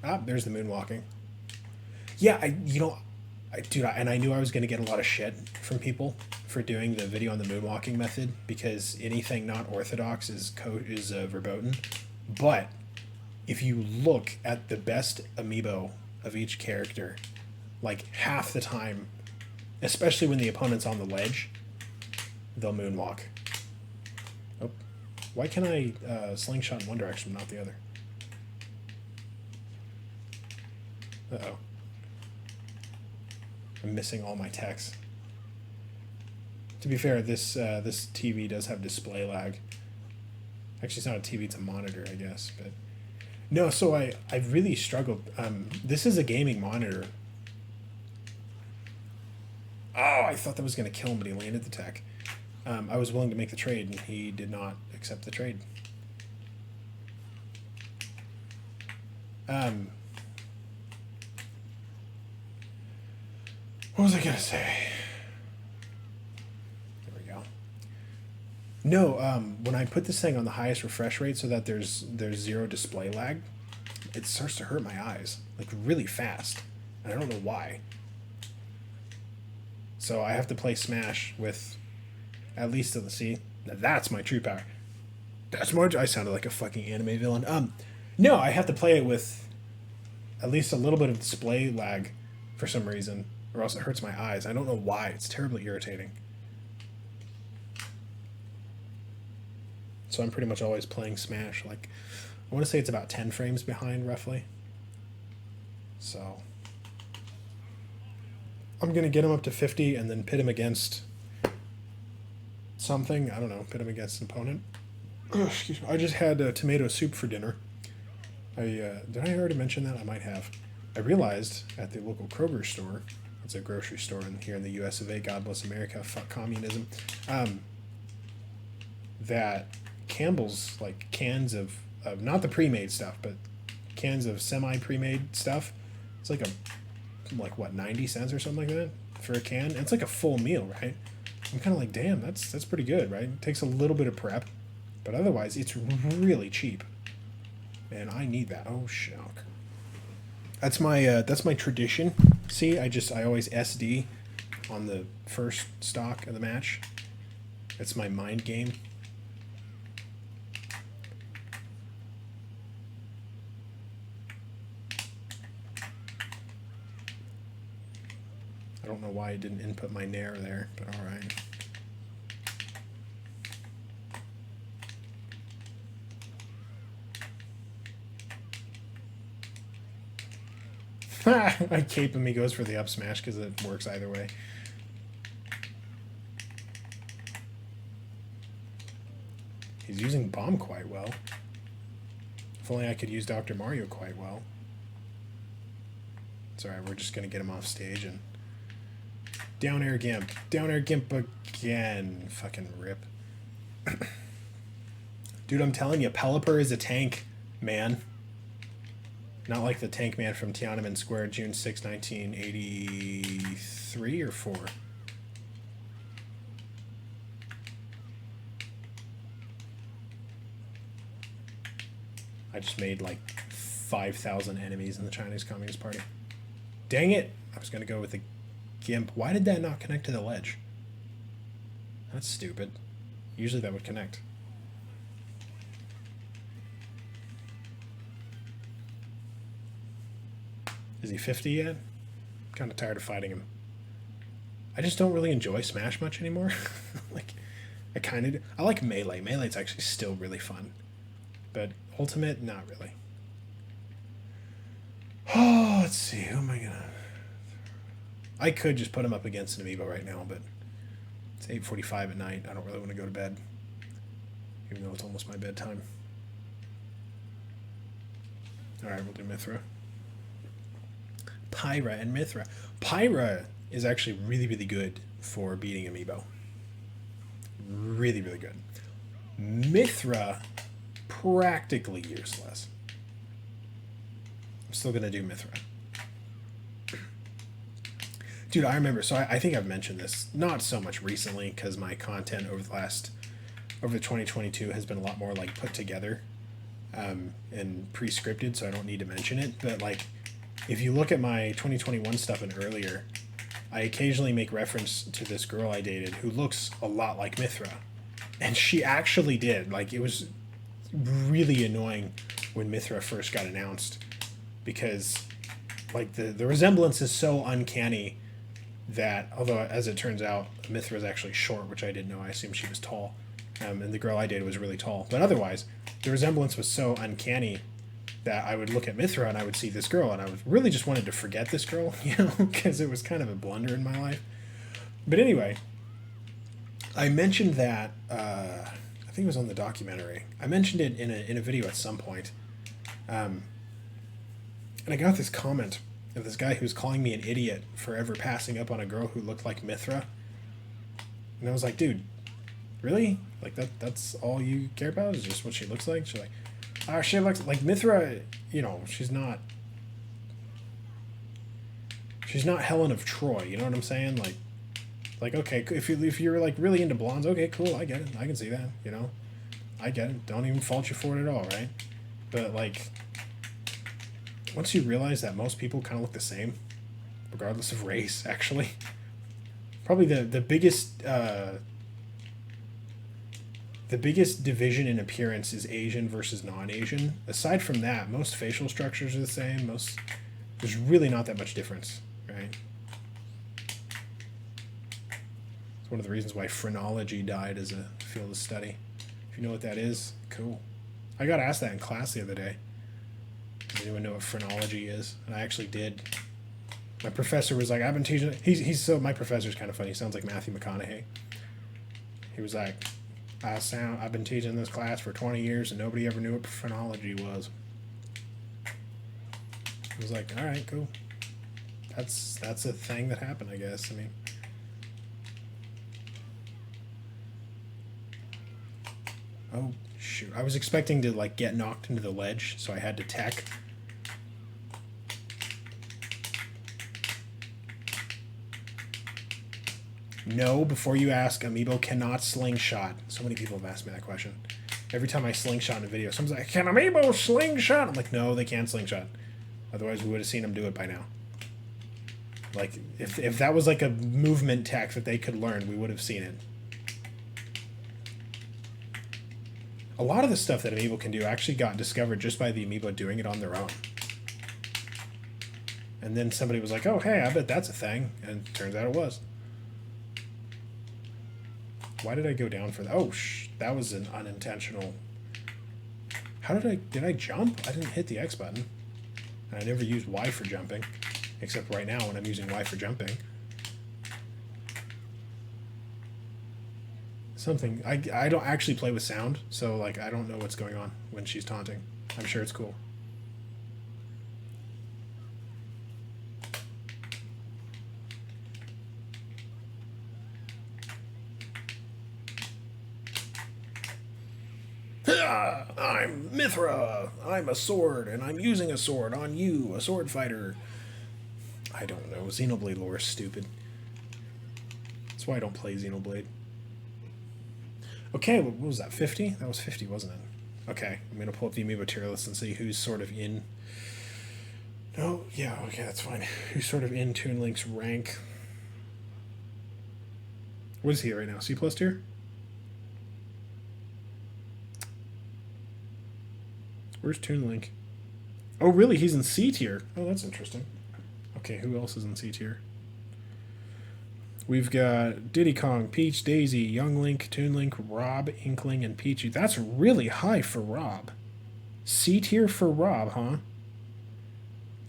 Ah, there's the moonwalking. Yeah, and I knew I was going to get a lot of shit from people for doing the video on the moonwalking method because anything not orthodox is verboten. But if you look at the best amiibo of each character, like half the time, especially when the opponent's on the ledge, they'll moonwalk. Oh, why can I slingshot in one direction, not the other? Uh-oh. I'm missing all my text. To be fair, this TV does have display lag. Actually, it's not a TV, it's a monitor, I guess. But no, so I really struggled. This is a gaming monitor. Oh, I thought that was going to kill him, but he landed the tech. I was willing to make the trade, and he did not accept the trade. What was I going to say? No, when I put this thing on the highest refresh rate so that there's zero display lag, it starts to hurt my eyes, like really fast. And I don't know why. So I have to play Smash with at least to the see. That's my true power. That's more. I sounded like a fucking anime villain. No, I have to play it with at least a little bit of display lag for some reason, or else it hurts my eyes. I don't know why. It's terribly irritating. So I'm pretty much always playing Smash. Like, I want to say it's about 10 frames behind, roughly. So I'm going to get him up to 50 and then pit him against something. I don't know, pit him against an opponent. Oh, excuse me. I just had tomato soup for dinner. Did I already mention that? I might have. I realized at the local Kroger store, it's a grocery store here in the US of A, God bless America, fuck communism, that Campbell's, like, cans of not the pre-made stuff, but cans of semi-pre-made stuff, it's like what, 90 cents or something like that for a can? And it's like a full meal, right? I'm kind of like, damn, that's pretty good, right? It takes a little bit of prep, but otherwise it's really cheap, and I need that. Oh, shock. That's my tradition. See, I always SD on the first stock of the match. That's my mind game. I don't know why I didn't input my Nair there, but alright. I cape him, he goes for the up smash because it works either way. He's using Bomb quite well. If only I could use Dr. Mario quite well. It's alright, we're just going to get him off stage and... Down air Gimp. Down air Gimp again. Fucking rip. Dude, I'm telling you, Pelipper is a tank, man. Not like the Tank Man from Tiananmen Square, June 6, 1983 or 4. I just made like 5,000 enemies in the Chinese Communist Party. Dang it! I was going to go with the GIMP. Why did that not connect to the ledge? That's stupid. Usually that would connect. Is he 50 yet? I'm kind of tired of fighting him. I just don't really enjoy Smash much anymore. Like, I kind of do. I like Melee. Melee's actually still really fun. But Ultimate, not really. Oh, let's see. Who am I gonna... I could just put him up against an Amiibo right now, but it's 8:45 at night. I don't really want to go to bed, even though it's almost my bedtime. Alright, we'll do Mithra. Pyra and Mithra. Pyra is actually really, really good for beating Amiibo. Really, really good. Mithra, practically useless. I'm still going to do Mithra. Dude, I remember, so I think I've mentioned this, not so much recently, because my content over the 2022 has been a lot more, like, put together and pre-scripted, so I don't need to mention it, but, like, if you look at my 2021 stuff and earlier, I occasionally make reference to this girl I dated who looks a lot like Mithra. And she actually did. Like, it was really annoying when Mithra first got announced, because, like, the resemblance is so uncanny that, although, as it turns out, Mithra is actually short, which I didn't know. I assumed she was tall. And the girl I dated was really tall. But otherwise, the resemblance was so uncanny that I would look at Mithra and I would see this girl, and I was really just wanted to forget this girl, you know, because it was kind of a blunder in my life. But anyway, I mentioned that, I think it was on the documentary. I mentioned it in a video at some point. And I got this comment of this guy who was calling me an idiot for ever passing up on a girl who looked like Mithra. And I was like, dude, really? Like, that's all you care about is just what she looks like? She's like, she looks like Mithra, you know, she's not Helen of Troy, you know what I'm saying? Like okay, if you're like really into blondes, okay, cool, I get it. I can see that, you know. I get it. Don't even fault you for it at all, right? But like, once you realize that most people kind of look the same, regardless of race, actually, probably the biggest division in appearance is Asian versus non-Asian. Aside from that, most facial structures are the same. There's really not that much difference, right? It's one of the reasons why phrenology died as a field of study. If you know what that is, cool. I got asked that in class the other day. Does anyone know what phrenology is? And I actually did. My professor was like, I've been teaching... my professor's kind of funny. He sounds like Matthew McConaughey. He was like... I've been teaching this class for 20 years and nobody ever knew what phrenology was. I was like, all right, cool. That's a thing that happened, I guess. I mean, oh shoot! I was expecting to like get knocked into the ledge, so I had to tech. No, before you ask, Amiibo cannot slingshot. So many people have asked me that question. Every time I slingshot in a video, someone's like, can Amiibo slingshot? I'm like, no, they can't slingshot. Otherwise, we would have seen them do it by now. Like, if that was like a movement tech that they could learn, we would have seen it. A lot of the stuff that Amiibo can do actually got discovered just by the Amiibo doing it on their own. And then somebody was like, oh, hey, I bet that's a thing. And it turns out it was. Why did I go down for that? Oh, that was an unintentional... How did I jump? I didn't hit the X button. I never used Y for jumping. Except right now when I'm using Y for jumping. Something... I don't actually play with sound, so like I don't know what's going on when she's taunting. I'm sure it's cool. I'm Mithra. I'm a sword, and I'm using a sword on you, a sword fighter. I don't know. Xenoblade lore is stupid. That's why I don't play Xenoblade. Okay, what was that, 50? That was 50, wasn't it? Okay, I'm going to pull up the Amiibo tier list and see who's sort of in... Oh, yeah, okay, that's fine. Who's sort of in Toon Link's rank. What is he right now? C+ tier? Where's Toon Link? Oh, really? He's in C tier. Oh, that's interesting. Okay, who else is in C tier? We've got Diddy Kong, Peach, Daisy, Young Link, Toon Link, Rob, Inkling, and Peachy. That's really high for Rob. C tier for Rob, huh?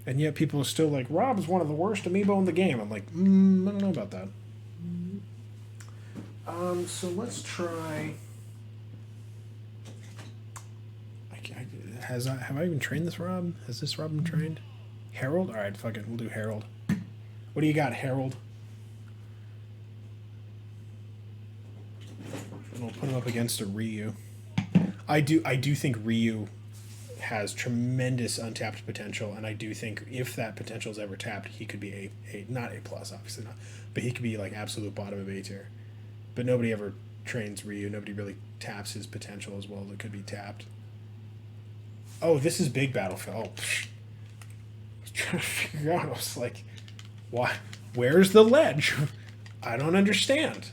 And yet people are still like, Rob is one of the worst amiibo in the game. I'm like, I don't know about that. So let's try... Have I even trained this Rob? Has this Rob been trained? Harold? Alright, fuck it. We'll do Harold. What do you got, Harold? And we'll put him up against a Ryu. I do think Ryu has tremendous untapped potential, and I do think if that potential is ever tapped, he could be not A+, obviously not, but he could be like absolute bottom of A tier. But nobody ever trains Ryu. Nobody really taps his potential as well as it could be tapped. Oh, this is big Battlefield. Oh, psh. I was trying to figure out. I was like, why? Where's the ledge? I don't understand.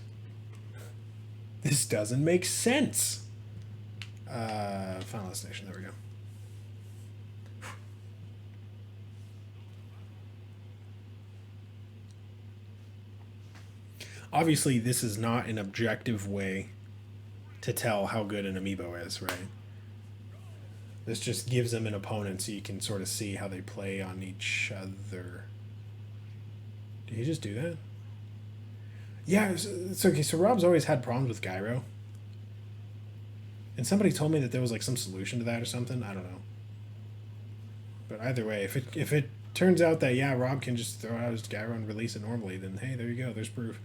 This doesn't make sense. Final destination. There we go. Obviously, this is not an objective way to tell how good an amiibo is, right? This just gives them an opponent so you can sort of see how they play on each other. Did he just do that? Yeah, it's okay. So Rob's always had problems with gyro. And somebody told me that there was like some solution to that or something. I don't know. But either way, if it turns out that, yeah, Rob can just throw out his gyro and release it normally, then hey, there you go. There's proof.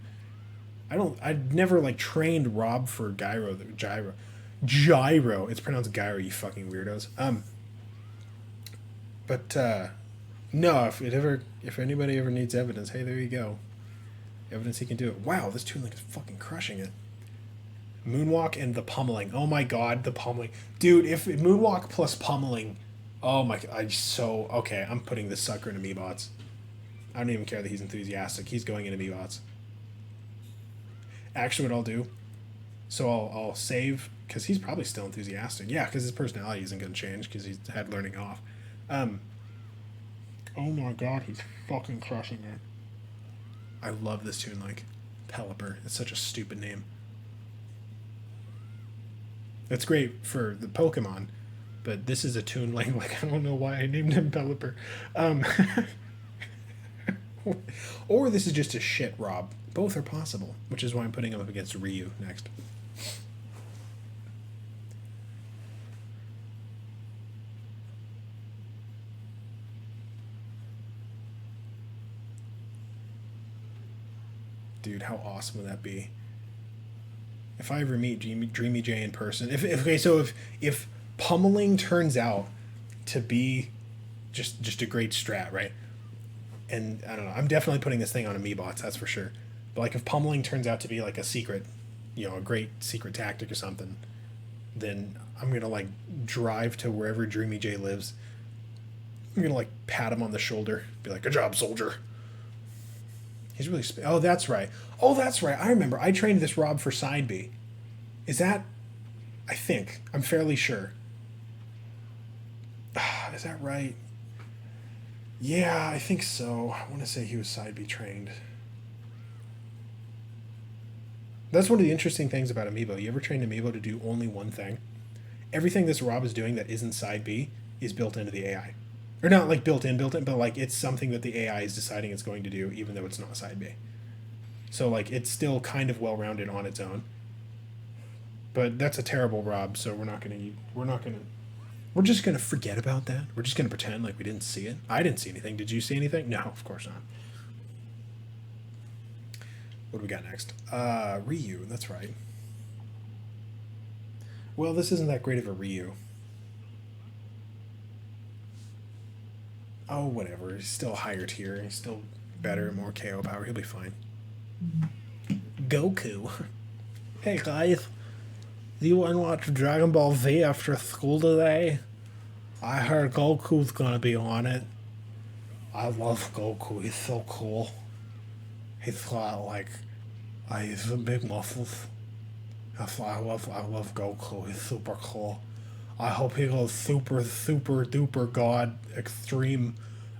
I'd never like trained Rob for gyro. Gyro. It's pronounced gyro, you fucking weirdos. No, if anybody ever needs evidence, hey, there you go. Evidence he can do it. Wow, this Toon Link is fucking crushing it. Moonwalk and the pummeling. Oh my god, the pummeling. Dude, if Moonwalk plus pummeling, oh my god, okay, I'm putting this sucker in Amiibots. I don't even care that he's enthusiastic. He's going in Amiibots. Actually, what I'll do, so I'll save, because he's probably still enthusiastic. Yeah, because his personality isn't going to change, because he's had learning off. Oh my god, he's fucking crushing it. I love this Toon Link. Pelipper. It's such a stupid name. It's great for the Pokemon, but this is a Toon Link. Like, I don't know why I named him Pelipper. Or this is just a shit Rob. Both are possible, which is why I'm putting him up against Ryu next. Dude, how awesome would that be? If I ever meet Dreamy J in person, if pummeling turns out to be just a great strat, right? And I don't know, I'm definitely putting this thing on Amiibots, that's for sure. But like if pummeling turns out to be like a secret, a great secret tactic or something, then I'm gonna like drive to wherever Dreamy J lives. I'm gonna like pat him on the shoulder, be like, "Good job, soldier." He's really oh, that's right. Oh, that's right. I remember. I trained this Rob for Side B. Is that? I think. I'm fairly sure. Is that right? Yeah, I think so. I want to say he was Side B trained. That's one of the interesting things about Amiibo. You ever train Amiibo to do only one thing? Everything this Rob is doing that isn't Side B is built into the AI. Or not like built in, but like it's something that the AI is deciding it's going to do, even though it's not Side B. So like it's still kind of well-rounded on its own. But that's a terrible Rob, so we're just gonna forget about that. We're just gonna pretend like we didn't see it. I didn't see anything. Did you see anything? No, of course not. What do we got next? Ryu, that's right. Well, this isn't that great of a Ryu. Oh, whatever. He's still higher tier. He's still better, more KO power. He'll be fine. Goku. Hey guys, do you want to watch Dragon Ball Z after school today? I heard Goku's gonna be on it. I love Goku. He's so cool. He's got like, he's got big muscles. That's why I love Goku. He's super cool. I hope he goes super duper god extreme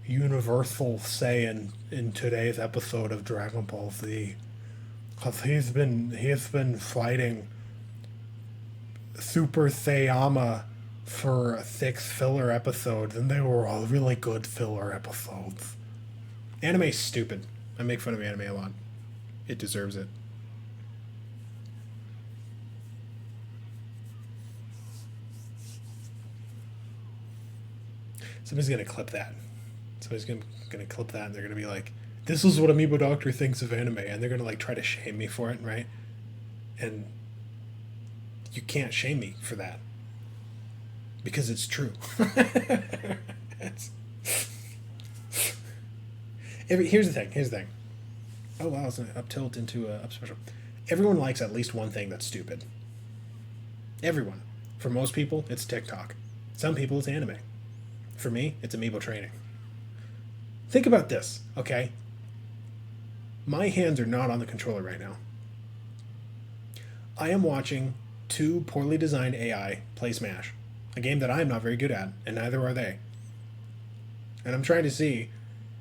universal Saiyan in today's episode of Dragon Ball Z. Cause he's been fighting Super Saiyama for 6 filler episodes, and they were all really good filler episodes. Anime's stupid. I make fun of anime a lot. It deserves it. Somebody's gonna clip that. Somebody's gonna clip that, and they're gonna be like, "This is what Amiibo Doctor thinks of anime," and they're gonna like try to shame me for it, right? And you can't shame me for that because it's true. Here's the thing. Here's the thing. Oh wow, it's an up tilt into a up special. Everyone likes at least one thing that's stupid. Everyone. For most people, it's TikTok. Some people, it's anime. For me, it's Amiibo training. Think about this, okay? My hands are not on the controller right now. I am watching 2 poorly designed AI play Smash, a game that I'm not very good at, and neither are they. And I'm trying to see,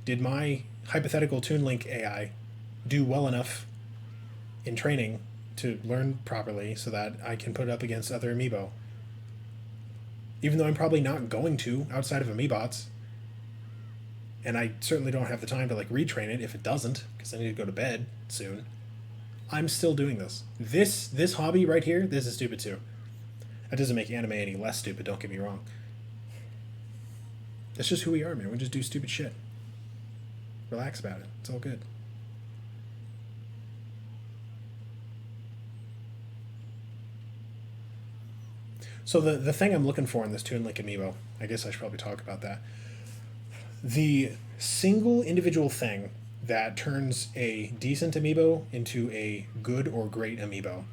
did my hypothetical Toon Link AI do well enough in training to learn properly so that I can put it up against other Amiibo? Even though I'm probably not going to outside of Amiibots. And I certainly don't have the time to like retrain it if it doesn't, because I need to go to bed soon. I'm still doing this. This hobby right here, this is stupid too. That doesn't make anime any less stupid, don't get me wrong. That's just who we are, man. We just do stupid shit. Relax about it. It's all good. So the thing I'm looking for in this Toon Link Amiibo, I guess I should probably talk about that. The single individual thing that turns a decent Amiibo into a good or great Amiibo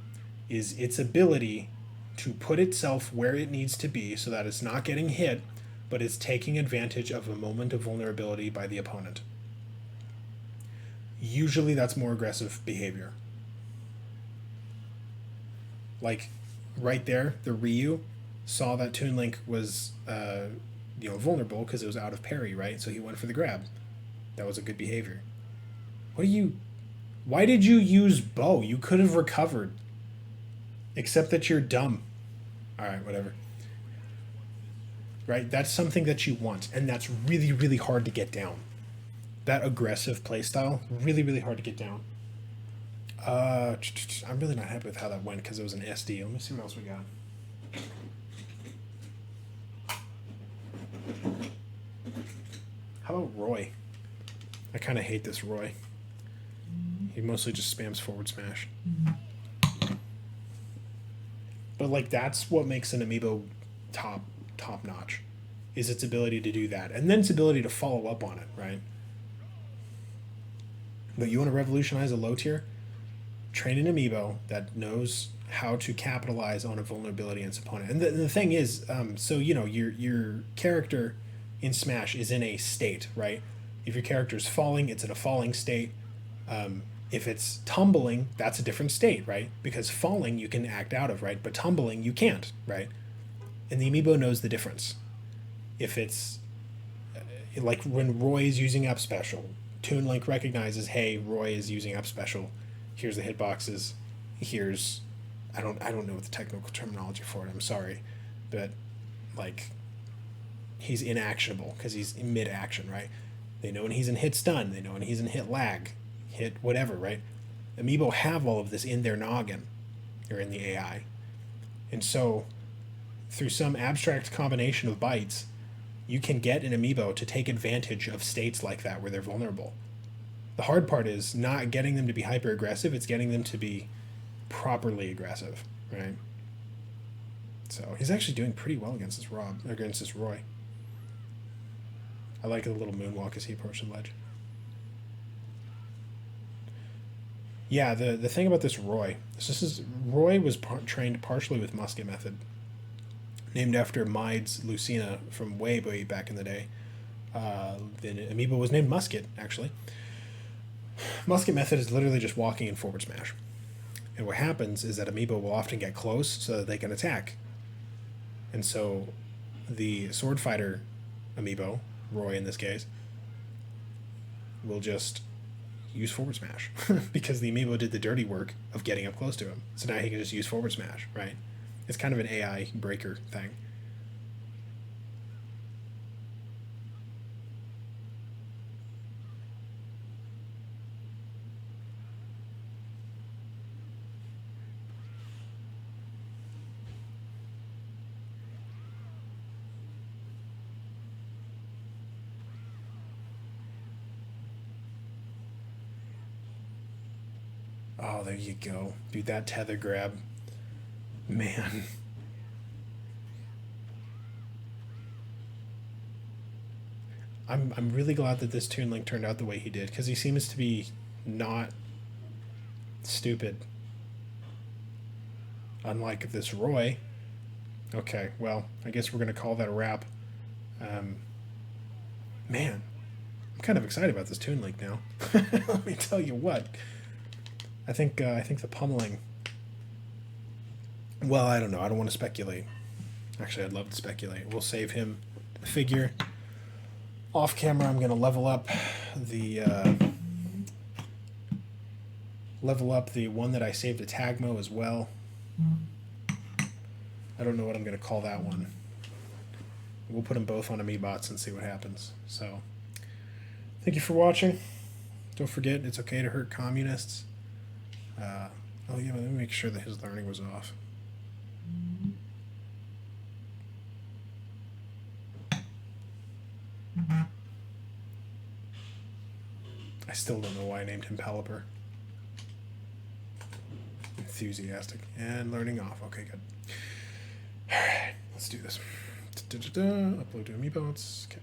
is its ability to put itself where it needs to be so that it's not getting hit, but it's taking advantage of a moment of vulnerability by the opponent. Usually that's more aggressive behavior. Like, right there, the Ryu saw that Toon Link was vulnerable because it was out of parry, right? So he went for the grab. That was a good behavior. Why did you use bow? You could have recovered. Except that you're dumb. Alright, whatever. Right? That's something that you want, and that's really, really hard to get down. That aggressive playstyle, really, really hard to get down. I'm really not happy with how that went because it was an SD. Let me see what else we got. How about Roy? I kind of hate this Roy. He mostly just spams forward smash. But like that's what makes an Amiibo top notch, is its ability to do that, and then its ability to follow up on it, right? But you want to revolutionize a low tier? Train an Amiibo that knows how to capitalize on a vulnerability in its opponent. And the thing is, so you know your character in Smash is in a state, right? If your character is falling, it's in a falling state. If it's tumbling, that's a different state, right? Because falling you can act out of, right? But tumbling you can't, right? And the Amiibo knows the difference. If it's like when Roy is using up special, Toon Link recognizes, hey, Roy is using up special. Here's the hitboxes. Here's I don't know what the technical terminology for it. I'm sorry, but like he's inactionable because he's in mid action, right? They know when he's in hit stun. They know when he's in hit lag, hit whatever, right? Amiibo have all of this in their noggin or in the AI, and so through some abstract combination of bytes, you can get an Amiibo to take advantage of states like that where they're vulnerable. The hard part is not getting them to be hyper aggressive, it's getting them to be properly aggressive, right? So he's actually doing pretty well against this Roy. I like the little moonwalk as he approaches the ledge. Yeah, the thing about this Roy, Roy was trained partially with musket method, named after Mides Lucina from way back in the day. The Amiibo was named Musket, actually. Musket method is literally just walking in forward smash. And what happens is that Amiibo will often get close so that they can attack. And so the Sword Fighter Amiibo, Roy in this case, will just use forward smash because the Amiibo did the dirty work of getting up close to him. So now he can just use forward smash, right? It's kind of an AI breaker thing. Oh, there you go. Dude, that tether grab. Man. I'm really glad that this Toon Link turned out the way he did, because he seems to be not stupid. Unlike this Roy. Okay, well, I guess we're going to call that a wrap. Man, I'm kind of excited about this Toon Link now. Let me tell you what. I think the pummeling. Well, I don't know. I don't want to speculate. Actually, I'd love to speculate. We'll save him the figure. Off camera, I'm gonna level up the one that I saved a Tagmo as well. I don't know what I'm gonna call that one. We'll put them both on Amiibots and see what happens. So, thank you for watching. Don't forget, it's okay to hurt communists. Oh yeah, let me make sure that his learning was off. I still don't know why I named him Pelipper. Enthusiastic. And learning off. Okay, good. Alright, let's do this. Upload to Amiibots. Okay.